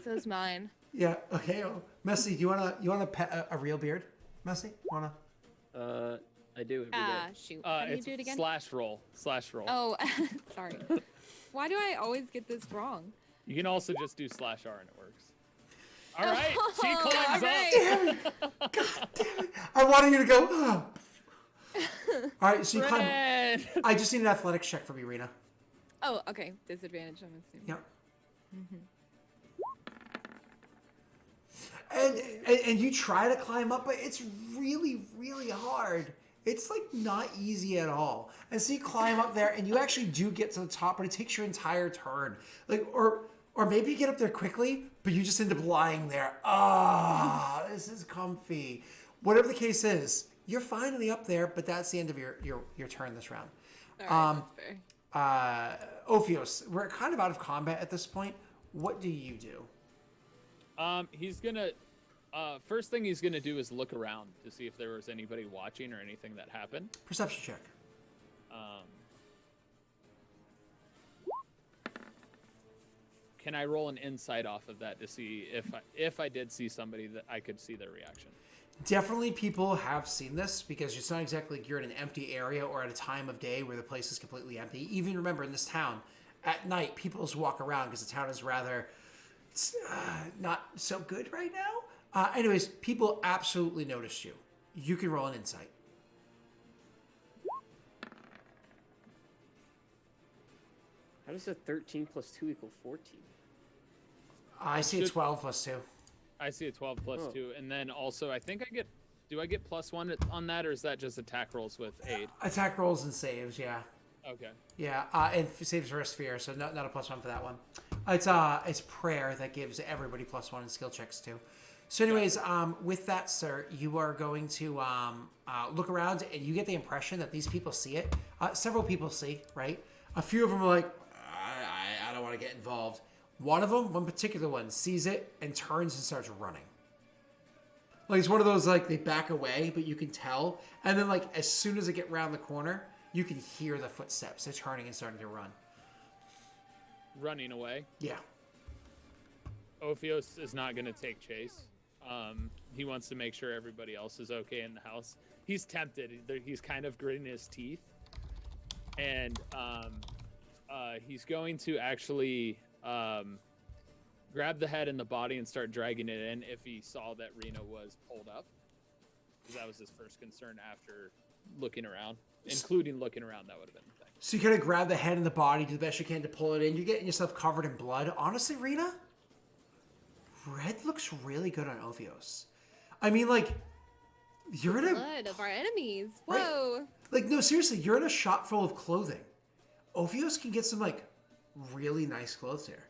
So's mine. Yeah, okay. Oh, Messy, do you wanna pet a real beard? Messy, wanna? I do every day. Shoot. How do you It's do it again? slash roll. Oh, sorry. Why do I always get this wrong? You can also just do /R and it works. All right, she Oh, climbs all up. right. I wanted you to go. Oh. All right, so you climb. Red. I just need an athletics check from you, Rena. Oh, okay. Disadvantage, I'm assuming. Yep. And you try to climb up, but it's really, really hard. It's like not easy at all. And so you climb up there, and you actually do get to the top, but it takes your entire turn. Like, or maybe you get up there quickly, but you just end up lying there. Ah, this is comfy. Whatever the case is, you're finally up there, but that's the end of your turn this round. All right, that's fair. Ophios, we're kind of out of combat at this point. What do you do? He's gonna. First thing he's gonna do is look around to see if there was anybody watching or anything that happened. Perception check. Can I roll an insight off of that to see if I did see somebody that I could see their reaction? Definitely people have seen this because it's not exactly like you're in an empty area or at a time of day where the place is completely empty. Even remember in this town, at night, people just walk around because the town is rather not so good right now. Anyways, people absolutely noticed you. You can roll an insight. How does a 13 plus 2 equal 14? I see a 12 plus 2. I see a 12 plus Oh. 2, and then also I think I get. Do I get +1 on that, or is that just attack rolls with aid? Attack rolls and saves, yeah. Okay. Yeah, and saves for a sphere, so not a +1 for that one. It's prayer that gives everybody +1 in skill checks too. So, anyways, with that, sir, you are going to look around, and you get the impression that these people see it. Several people see, right? A few of them are like, I don't want to get involved. One particular one, sees it and turns and starts running. Like it's one of those like they back away, but you can tell. And then like as soon as they get round the corner, you can hear the footsteps. They're turning and starting to run. Running away. Yeah. Ophios is not going to take chase. He wants to make sure everybody else is okay in the house. He's tempted. He's kind of gritting his teeth. And he's going to actually grab the head and the body and start dragging it in if he saw that Rena was pulled up. Because that was his first concern after looking around. Including looking around, that would have been the thing. So you kind of grab the head and the body, do the best you can to pull it in. You're getting yourself covered in blood. Honestly, Rena, red looks really good on Ophios. I mean, like, you're in a... Blood of our enemies. Whoa. Right? Like, no, seriously, you're in a shop full of clothing. Ophios can get some, like, really nice clothes here.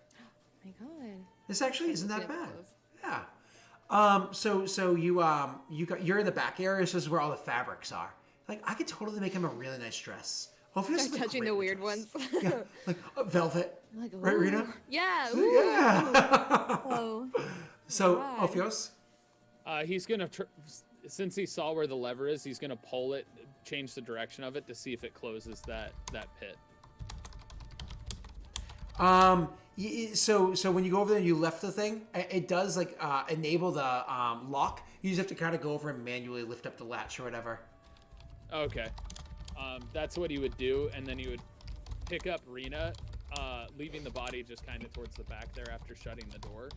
My God. This actually isn't that bad. Clothes. Yeah. So you're in the back area. This is where all the fabrics are. Like, I could totally make him a really nice dress. Ophios Start touching the weird ones. Yeah, like velvet. Like, Right, Rena? Yeah. Ooh. Yeah. Oh. So, God. Ophios? He's going to, since he saw where the lever is, he's going to pull it, change the direction of it to see if it closes that pit. So when you go over there and you left the thing, it does like enable the lock. You just have to kind of go over and manually lift up the latch or whatever. Okay. That's what he would do, and then he would pick up Rena, leaving the body just kind of towards the back there after shutting the door.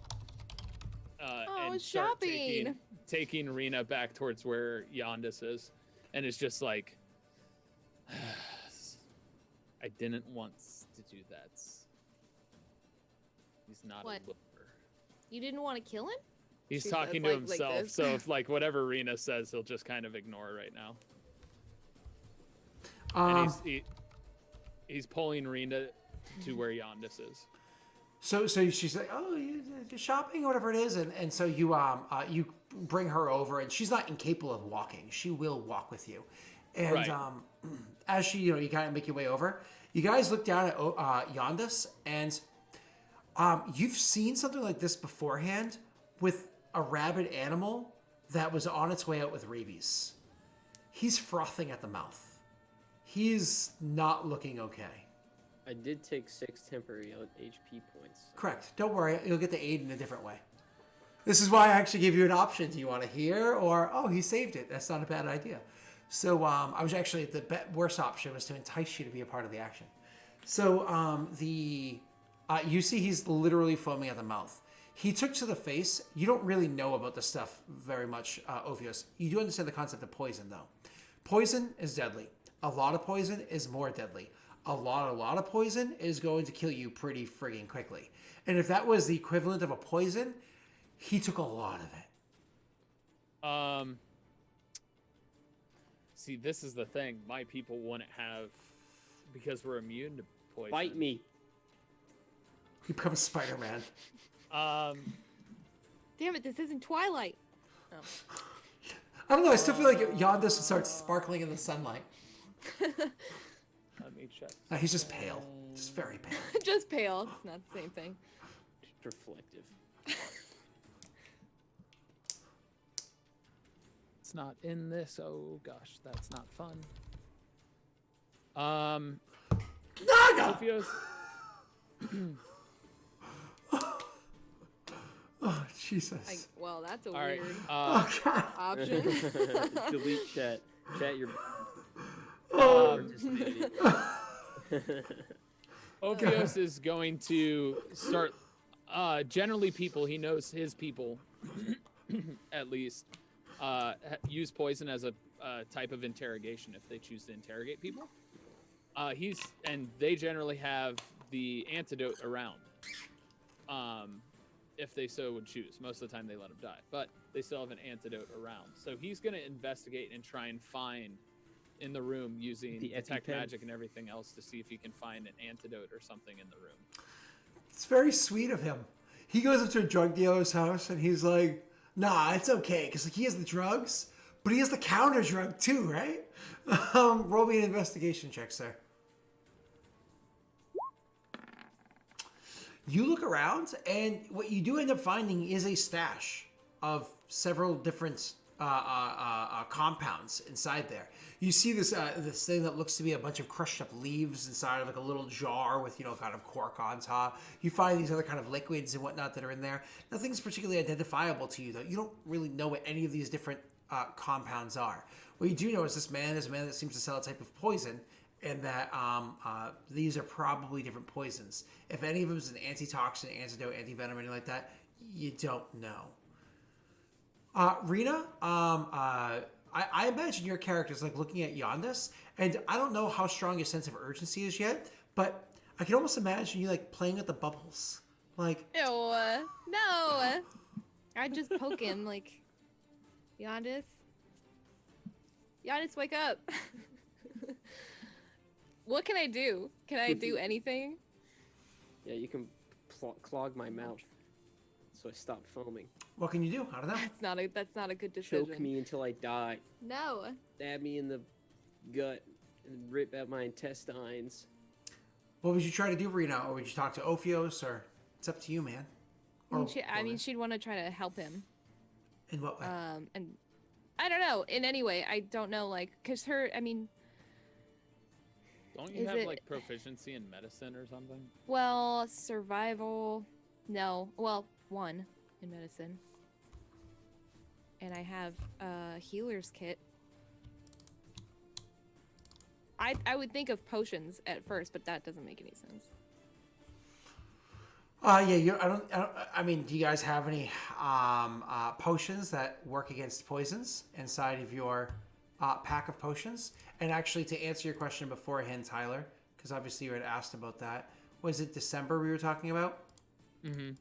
And start shopping. taking Rena back towards where Yondis is. And it's just like, I didn't want to do that. He's not What? a looper. You didn't want to kill him? He's She talking says, to like himself, this. so if like whatever Rena says, he'll just kind of ignore right now. And he's pulling Rena to where Yondis is. So she's like, oh, you're shopping or whatever it is, and so you bring her over, and she's not incapable of walking. She will walk with you, and Right. As she, you kind of make your way over, you guys look down at Yondis, and you've seen something like this beforehand with a rabid animal that was on its way out with rabies. He's frothing at the mouth. He's not looking okay. I did take 6 temporary HP points. Correct. Don't worry. You'll get the aid in a different way. This is why I actually give you an option. Do you want to hear or, oh, he saved it. That's not a bad idea. So I was actually, the worst option was to entice you to be a part of the action. So you see he's literally foaming at the mouth. He took to the face. You don't really know about this stuff very much, Ophios. You do understand the concept of poison, though. Poison is deadly. A lot of poison is more deadly. A lot of poison is going to kill you pretty friggin' quickly. And if that was the equivalent of a poison, he took a lot of it. See, this is the thing. My people wouldn't have, because we're immune to poison. Bite me. He becomes Spider-Man. Damn it, this isn't Twilight. Oh. I don't know. I still feel like Yondis starts sparkling in the sunlight. Let me check. He's just pale. Just very pale. Just pale. It's not the same thing. Reflective. It's not in this. Oh gosh, that's not fun. Naga! Ophios. Oh, Jesus. Well, that's a All right. weird Oh, God. option. Delete chat. Chat your Oh. participating. Ophios is going to start. Generally, people he knows his people, at least, use poison as a type of interrogation if they choose to interrogate people. They generally have the antidote around. If they so would choose. Most of the time they let him die, but they still have an antidote around. So he's going to investigate and try and find in the room using The detect EpiPen. magic and everything else to see if he can find an antidote or something in the room. It's very sweet of him. He goes up to a drug dealer's house and he's like, nah, it's okay. Because he has the drugs, but he has the counter drug too, right? Roll me an investigation check, sir. You look around, and what you do end up finding is a stash several different compounds inside there. You see this this thing that looks to be a bunch of crushed up leaves inside of like a little jar with kind of cork on top. You find these other kind of liquids and whatnot that are in there. Nothing's particularly identifiable to you though. You don't really know what any of these different compounds are. What you do know is this man is a man that seems to sell a type of poison, and that these are probably different poisons. If any of them is an antitoxin, antidote, antivenom, anything like that, you don't know. Rena, I imagine your character is like looking at Yondis, and I don't know how strong your sense of urgency is yet, but I can almost imagine you like playing with the bubbles. Like, Ew, no. I'd just poke him like, Yondis, wake up. What can I do? Can I do anything? Yeah, you can clog my mouth, so I stop foaming. what can you do? I don't know. That's not a good decision. Choke me until I die. No. Stab me in the gut and rip out my intestines. What would you try to do, Rena? Or would you talk to Ophios? Or it's up to you, man. I mean, she'd want to try to help him. In what way? And I don't know. In any way, I don't know. Like, cause don't you have like proficiency in medicine or something? Well, survival. No. Well, 1 in medicine. And I have a healer's kit. I would think of potions at first, but that doesn't make any sense. Yeah. I mean, do you guys have any potions that work against poisons inside of your pack of potions? And actually, to answer your question beforehand, Tyler, because obviously you had asked about that, was it December we were talking about? Mm-hmm.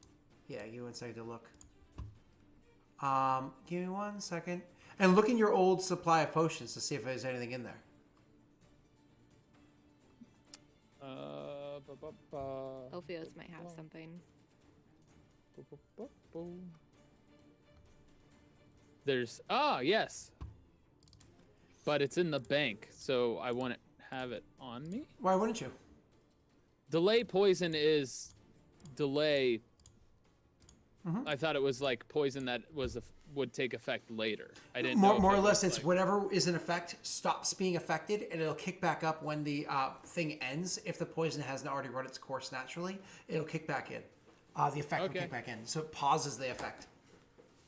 Yeah, give me 1 second to look. Give me 1 second. And look in your old supply of potions to see if there's anything in there. Ophios might have something. There's yes, but it's in the bank, so I wouldn't have it on me. Why wouldn't you? Delay poison is delay. Mm-hmm. I thought it was like poison that would take effect later. I didn't More know. or less, it's whatever is in effect stops being affected, and it'll kick back up when the thing ends. If the poison hasn't already run its course naturally, it'll kick back in. The effect will kick back in, so it pauses the effect.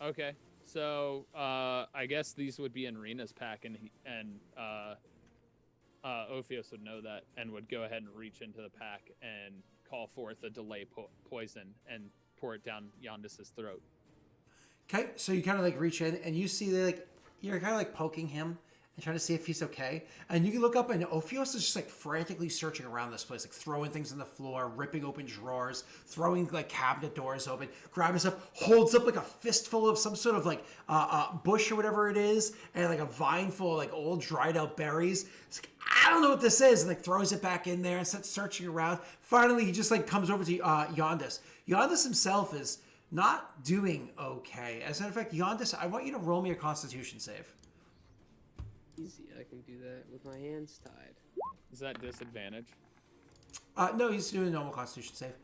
Okay, so I guess these would be in Rena's pack, and Ophios would know that and would go ahead and reach into the pack and call forth a delay poison and pour it down Yondis's throat. Okay, so you kind of like reach in and you see that you're kind of like poking him and trying to see if he's okay. And you can look up and Ophios is just like frantically searching around this place, like throwing things on the floor, ripping open drawers, throwing like cabinet doors open, grabbing stuff, holds up like a fistful of some sort of like bush or whatever it is, and like a vine full of like old dried out berries. It's like, I don't know what this is, and like throws it back in there and starts searching around. Finally, he just like comes over to Yondis. Yondis himself is not doing okay. As a matter of fact, Yondis, I want you to roll me a Constitution save. Easy, I can do that with my hands tied. Is that disadvantage? No, he's doing a normal Constitution save.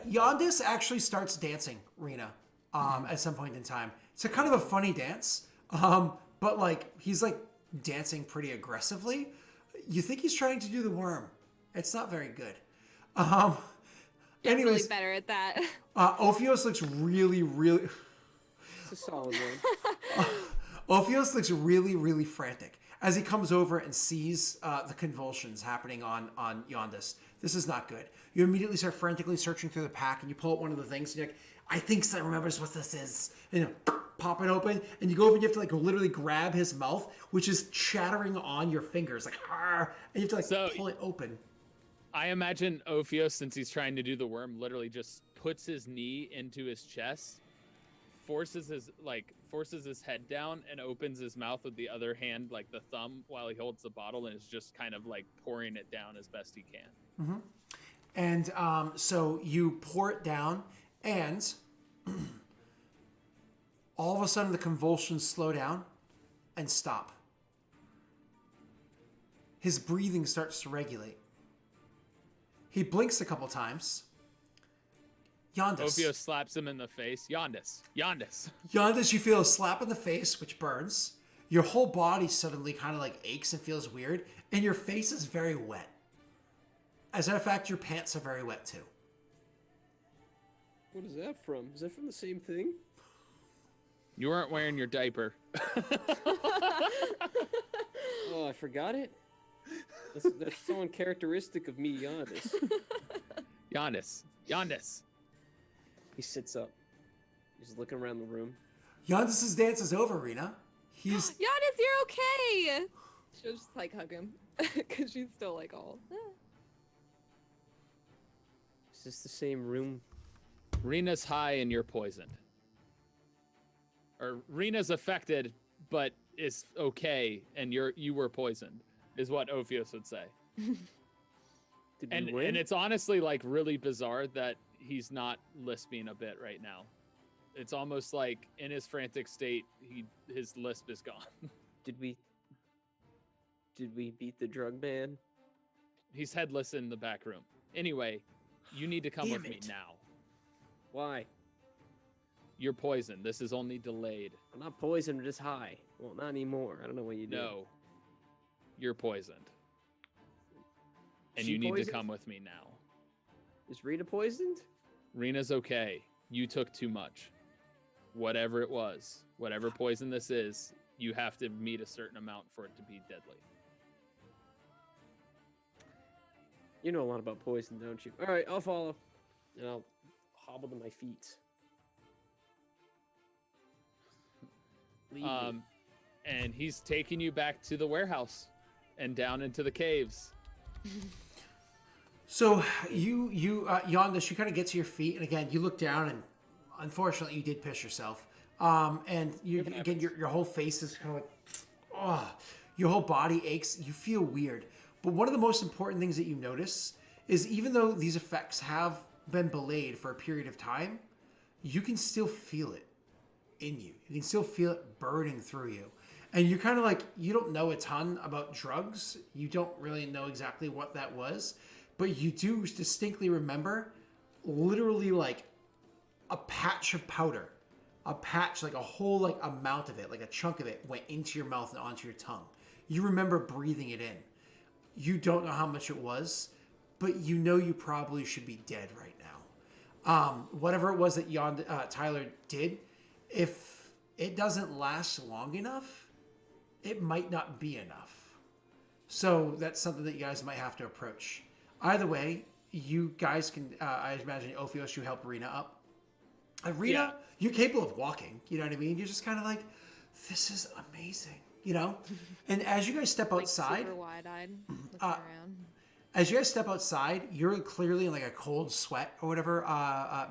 Yondis actually starts dancing, Rena, at some point in time. It's a kind of a funny dance, but like he's like dancing pretty aggressively. You think he's trying to do the worm. It's not very good. Anyways, Really better at that. Ophios looks really, really... It's a solid one. Ophios looks really, really frantic as he comes over and sees the convulsions happening on Yondis. This is not good. You immediately start frantically searching through the pack, and you pull out one of the things, and you're like, I think that remembers what this is. And you pop it open, and you go over and you have to like literally grab his mouth, which is chattering on your fingers, like, and you have to like pull it open. I imagine Ophios, since he's trying to do the worm, literally just puts his knee into his chest, forces his head down, and opens his mouth with the other hand, like the thumb, while he holds the bottle, and is just kind of like pouring it down as best he can. Mm-hmm. And so you pour it down, and all of a sudden the convulsions slow down and stop. His breathing starts to regulate. He blinks a couple times. Yondis. Ophio slaps him in the face. Yondis. Yondis, you feel a slap in the face, which burns. Your whole body suddenly kind of like aches and feels weird, and your face is very wet. As a matter of fact, your pants are very wet too. What is that from? Is that from the same thing? You weren't wearing your diaper. Oh, I forgot it. That's so uncharacteristic of me, Yondis. Yondis. He sits up. He's looking around the room. Yondis' dance is over, Rena. He's Giannis, you're okay. She'll just like hug him because she's still like all. Is this the same room? Rena's high and you're poisoned. Or Rena's affected, but is okay, and you were poisoned, is what Ophios would say. Did we win? And it's honestly like really bizarre that he's not lisping a bit right now. It's almost like in his frantic state, his lisp is gone. Did we beat the drug man? He's headless in the back room. Anyway, you need to come Damn with me it. now. Why? You're poisoned. This is only delayed. I'm not poisoned, I'm just high. Well, not anymore. I don't know what you do. No. You're poisoned. And She you need to poisoned? come with me now. Is Rita poisoned? Rena's okay. You took too much. Whatever it was, whatever poison this is, you have to meet a certain amount for it to be deadly. You know a lot about poison, don't you? All right, I'll follow. And I'll hobble to my feet. Lead me. And he's taking you back to the warehouse and down into the caves. so Yondis, you kind of get to your feet, and again, you look down, and unfortunately, you did piss yourself. And your whole face is kind of like, oh, your whole body aches. You feel weird. But one of the most important things that you notice is even though these effects have been delayed for a period of time, you can still feel it in you. You can still feel it burning through you. And you're kind of like, you don't know a ton about drugs. You don't really know exactly what that was. But you do distinctly remember literally like a patch of powder. A patch, like a whole like amount of it, like a chunk of it went into your mouth and onto your tongue. You remember breathing it in. You don't know how much it was, but you know you probably should be dead right now. Whatever it was that Tyler did, if it doesn't last long enough, it might not be enough. So that's something that you guys might have to approach. Either way, you guys can, I imagine, Ophios, you help Rena up. Rena, you're capable of walking, you know what I mean? You're just kind of like, this is amazing, you know? And as you guys step outside, super wide-eyed, looking around. as you guys step outside, you're clearly in like a cold sweat or whatever,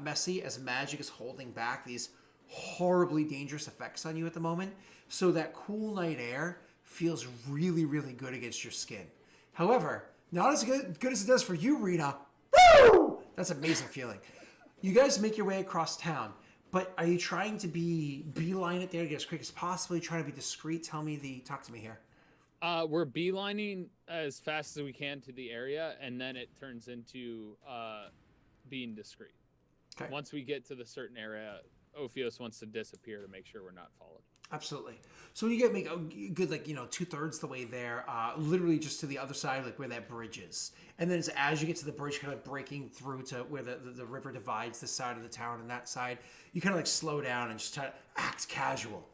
messy, as magic is holding back these horribly dangerous effects on you at the moment. So that cool night air feels really, really good against your skin. However, not as good as it does for you, Rena. Woo! That's an amazing feeling. You guys make your way across town, but are you trying to beeline it there to get as quick as possible? Are you trying to be discreet? Talk to me here. We're beelining as fast as we can to the area, and then it turns into being discreet. Okay. Once we get to the certain area, Ophios wants to disappear to make sure we're not followed. Absolutely. So when you make a good, 2/3 the way there, literally just to the other side, like where that bridge is. And then as you get to the bridge, kind of breaking through to where the river divides this side of the town and that side, you kind of slow down and just try to act casual.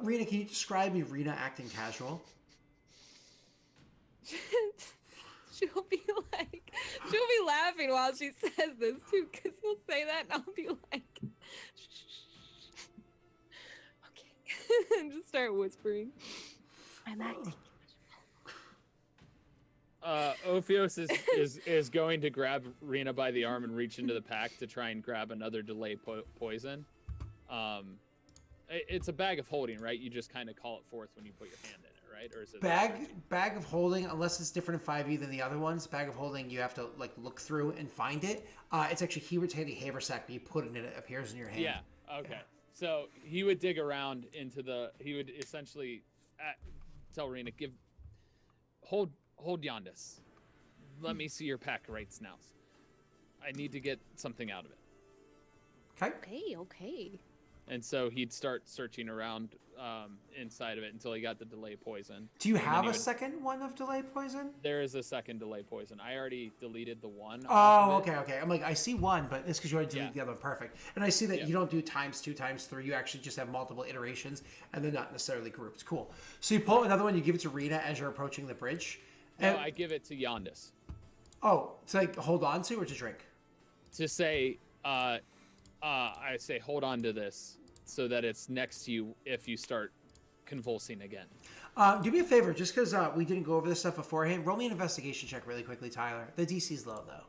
Rena, can you describe me Rena acting casual? she'll be laughing while she says this too, because he'll say that and I'll be like, okay, and just start whispering. I'm acting. Ophios is going to grab Rena by the arm and reach into the pack to try and grab another delay poison. It's a bag of holding, right? You just kind of call it forth when you put your hand in it, right? Or is it bag of holding? Unless it's different in 5e than the other ones, bag of holding you have to look through and find it. It's actually Hebert's handy haversack, but you put it in, it appears in your hand. Yeah. Okay. Yeah. So he would dig around into he would essentially tell Rena, hold Yondis. Let me see your pack right now. I need to get something out of it. Okay. Okay. And so he'd start searching around inside of it until he got the delay poison. Do you And then have he a would- second one of delay poison? There is a second delay poison. I already deleted the one. Oh, off of it. okay. I'm like, I see one, but it's because you already deleted Yeah. the other one. Perfect. And I see that Yeah. you don't do times 2 times 3. You actually just have multiple iterations, and they're not necessarily grouped. Cool. So you pull another one, you give it to Rena as you're approaching the bridge. No, And, I give it to Yondis oh, to like hold on to or to drink? to say, I say, hold on to this so that it's next to you if you start convulsing again. Do me a favor, just because we didn't go over this stuff beforehand, roll me an investigation check really quickly, Tyler. The DC's low, though.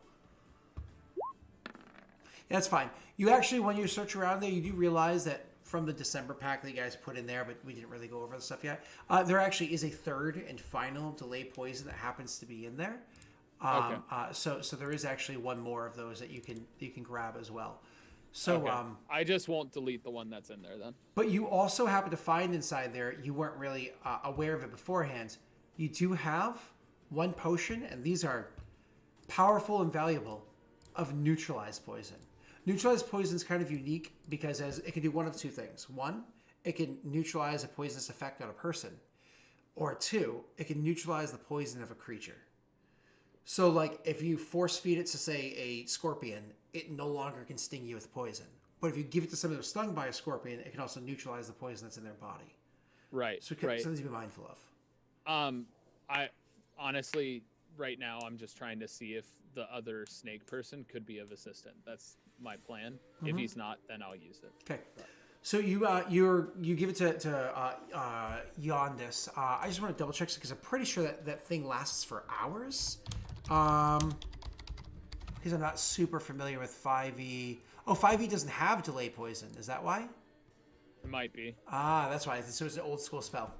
Yeah, that's fine. You actually, when you search around there, you do realize that from the December pack that you guys put in there, but we didn't really go over the stuff yet, there actually is a third and final delay poison that happens to be in there. Okay. So there is actually one more of those that you can grab as well. So Okay. I just won't delete the one that's in there then. but you also happen to find inside there, you weren't really aware of it beforehand. You do have one potion, and these are powerful and valuable, of neutralized poison. Neutralized poison is kind of unique because it can do one of two things. One, it can neutralize a poisonous effect on a person. Or two, it can neutralize the poison of a creature. So, like, if you force feed it to, say, a scorpion, it no longer can sting you with poison. But if you give it to somebody who's stung by a scorpion, it can also neutralize the poison that's in their body. Right. So, right. something to be mindful of. I honestly, right now, I'm just trying to see if the other snake person could be of assistance. That's my plan. If he's not, then I'll use it. Okay. So you give it to Yondis. I just want to double check because I'm pretty sure that thing lasts for hours. Because I'm not super familiar with 5e. Oh, 5e doesn't have delay poison. Is that why? It might be. That's why. So it's an old school spell.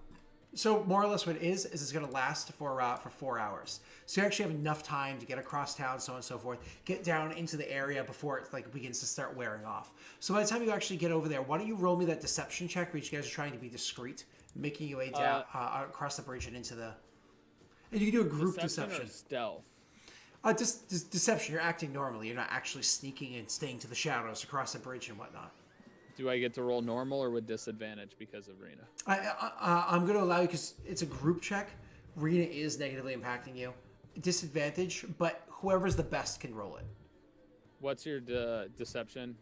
So more or less what it is it's going to last for 4 hours. So you actually have enough time to get across town, so on and so forth, get down into the area before it like begins to start wearing off. So by the time you actually get over there, why don't you roll me that deception check where you guys are trying to be discreet, making your way down across the bridge and into the... And you can do a group deception. Or stealth? Just deception. You're acting normally. You're not actually sneaking and staying to the shadows across the bridge and whatnot. Do I get to roll normal or with disadvantage because of Rena? I'm going to allow you because it's a group check. Rena is negatively impacting you. Disadvantage, but whoever's the best can roll it. What's your deception,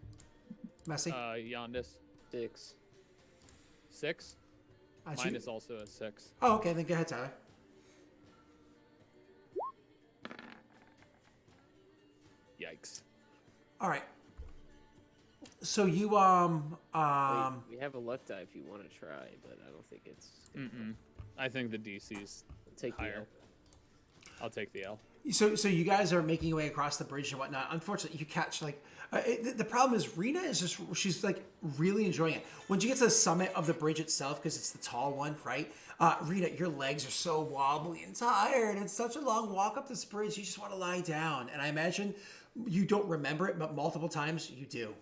Messy? Yondis? 6. 6? That's Mine you? is also a 6. Oh, okay. Then go ahead, Tyler. Yikes. All right. So you We have a luck die if you want to try, but I don't think it's. I think the DC's Take the higher. L. I'll take the L. So you guys are making your way across the bridge and whatnot. Unfortunately, you catch the problem is Rena is she's like really enjoying it. Once you get to the summit of the bridge itself, because it's the tall one, right? Rena, your legs are so wobbly and tired. It's such a long walk up this bridge. You just want to lie down. And I imagine you don't remember it, but multiple times you do.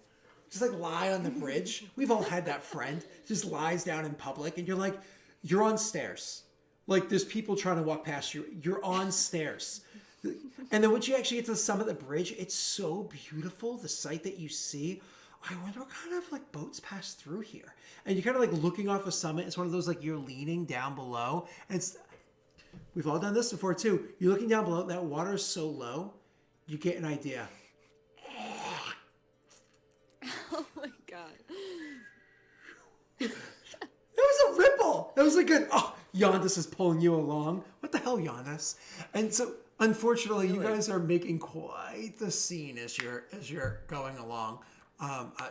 Just like lie on the bridge. We've all had that friend just lies down in public, and you're on stairs. Like there's people trying to walk past you. You're on stairs. And then once you actually get to the summit of the bridge, it's so beautiful, the sight that you see. I wonder what kind of like boats pass through here. And you're kind of like looking off the summit. It's one of those like you're leaning down below. And we've all done this before too. You're looking down below, that water is so low, you get an idea. Oh my god. It was a ripple. That was like Yondis is pulling you along. What the hell, Yondis? And so, unfortunately, you guys are making quite the scene as you're going along,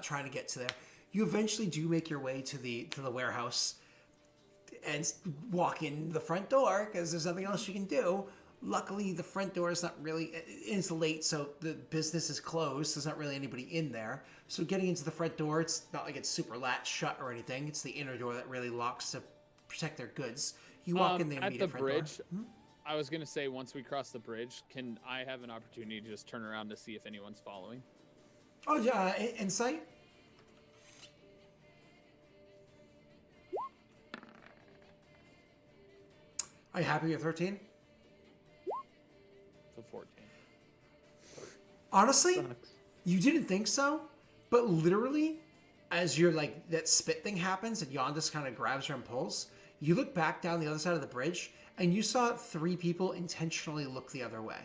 trying to get to there. You eventually do make your way to the warehouse and walk in the front door because there's nothing else you can do. Luckily, the front door is not really, it's late, so the business is closed. There's not really anybody in there. So getting into the front door, it's not like it's super latch shut or anything. It's the inner door that really locks to protect their goods. You walk in there and at meet the a front bridge. door. I was gonna say once we cross the bridge, can I have an opportunity to just turn around to see if anyone's following? Oh, yeah, insight? Are you happy with 13? So 14. Honestly, you didn't think so, But literally, as you're like that spit thing happens and Yondas kind of grabs her and pulls, you look back down the other side of the bridge and you saw 3 people intentionally look the other way.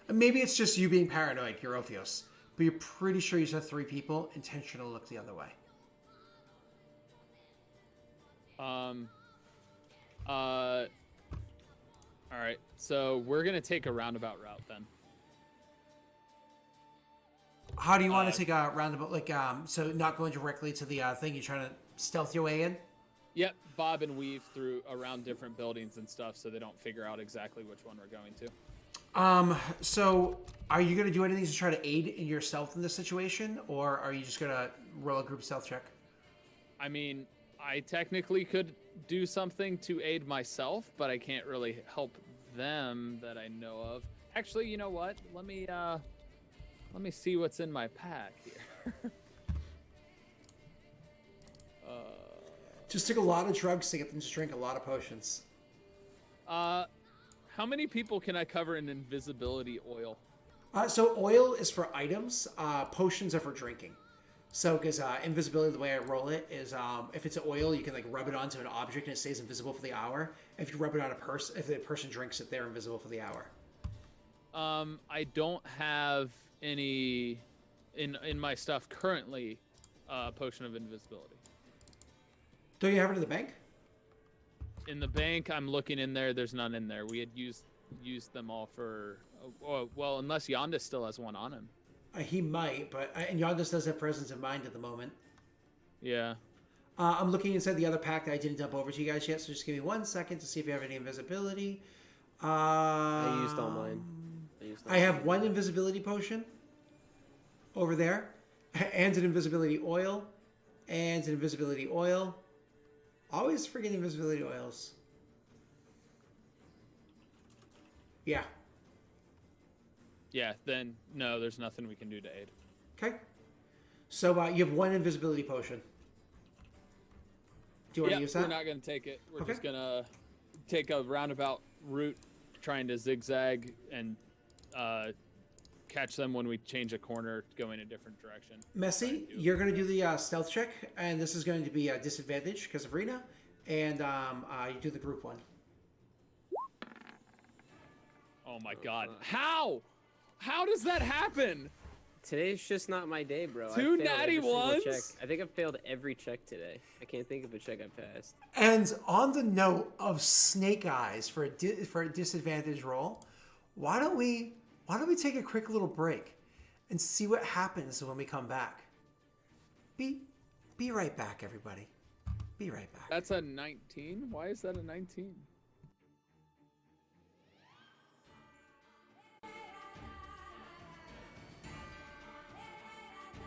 And maybe it's just you being paranoid, you're Ophios, but you're pretty sure you saw 3 people intentionally look the other way. All right, so we're gonna take a roundabout route then. How do you want to take a roundabout, like, so not going directly to the thing, you're trying to stealth your way in? Yep, bob and weave through around different buildings and stuff so they don't figure out exactly which one we're going to. So are you going to do anything to try to aid in your stealth in this situation, or are you just going to roll a group stealth check? I mean, I technically could do something to aid myself, but I can't really help them that I know of. Actually, you know what? Let me see what's in my pack here. Just took a lot of drugs to get them to drink a lot of potions. How many people can I cover in invisibility oil? So oil is for items. Potions are for drinking. So, because invisibility, the way I roll it is, if it's oil, you can like rub it onto an object and it stays invisible for the hour. If you rub it on a person, if the person drinks it, they're invisible for the hour. I don't have any in my stuff currently. Potion of invisibility. Don't you have it in the bank? In the bank, I'm looking in there. There's none in there. We had used them all for. Well, unless Yonda still has one on him. He might, but and Yondas does have presence of mind at the moment. Yeah. I'm looking inside the other pack that I didn't dump over to you guys yet, so just give me 1 second to see if you have any invisibility. I used all mine. I have 1 invisibility potion over there, and an invisibility oil, and an invisibility oil. Always forget invisibility oils. Yeah. Yeah, then no, there's nothing we can do to aid. Okay. So you have 1 invisibility potion. Do you want to use that? We're not going to take it. We're Okay. just going to take a roundabout route, trying to zigzag and catch them when we change a corner, going a different direction. Messy, you're going to do the stealth check, and this is going to be a disadvantage because of Rena, and you do the group one. Oh my god. How? How does that happen? Today's just not my day, bro. Two I failed natty every single ones? check. I think I've failed every check today. I can't think of a check I passed. And on the note of snake eyes for a disadvantage roll, why don't we take a quick little break and see what happens when we come back? Be right back, everybody. Be right back. That's a 19? Why is that a 19?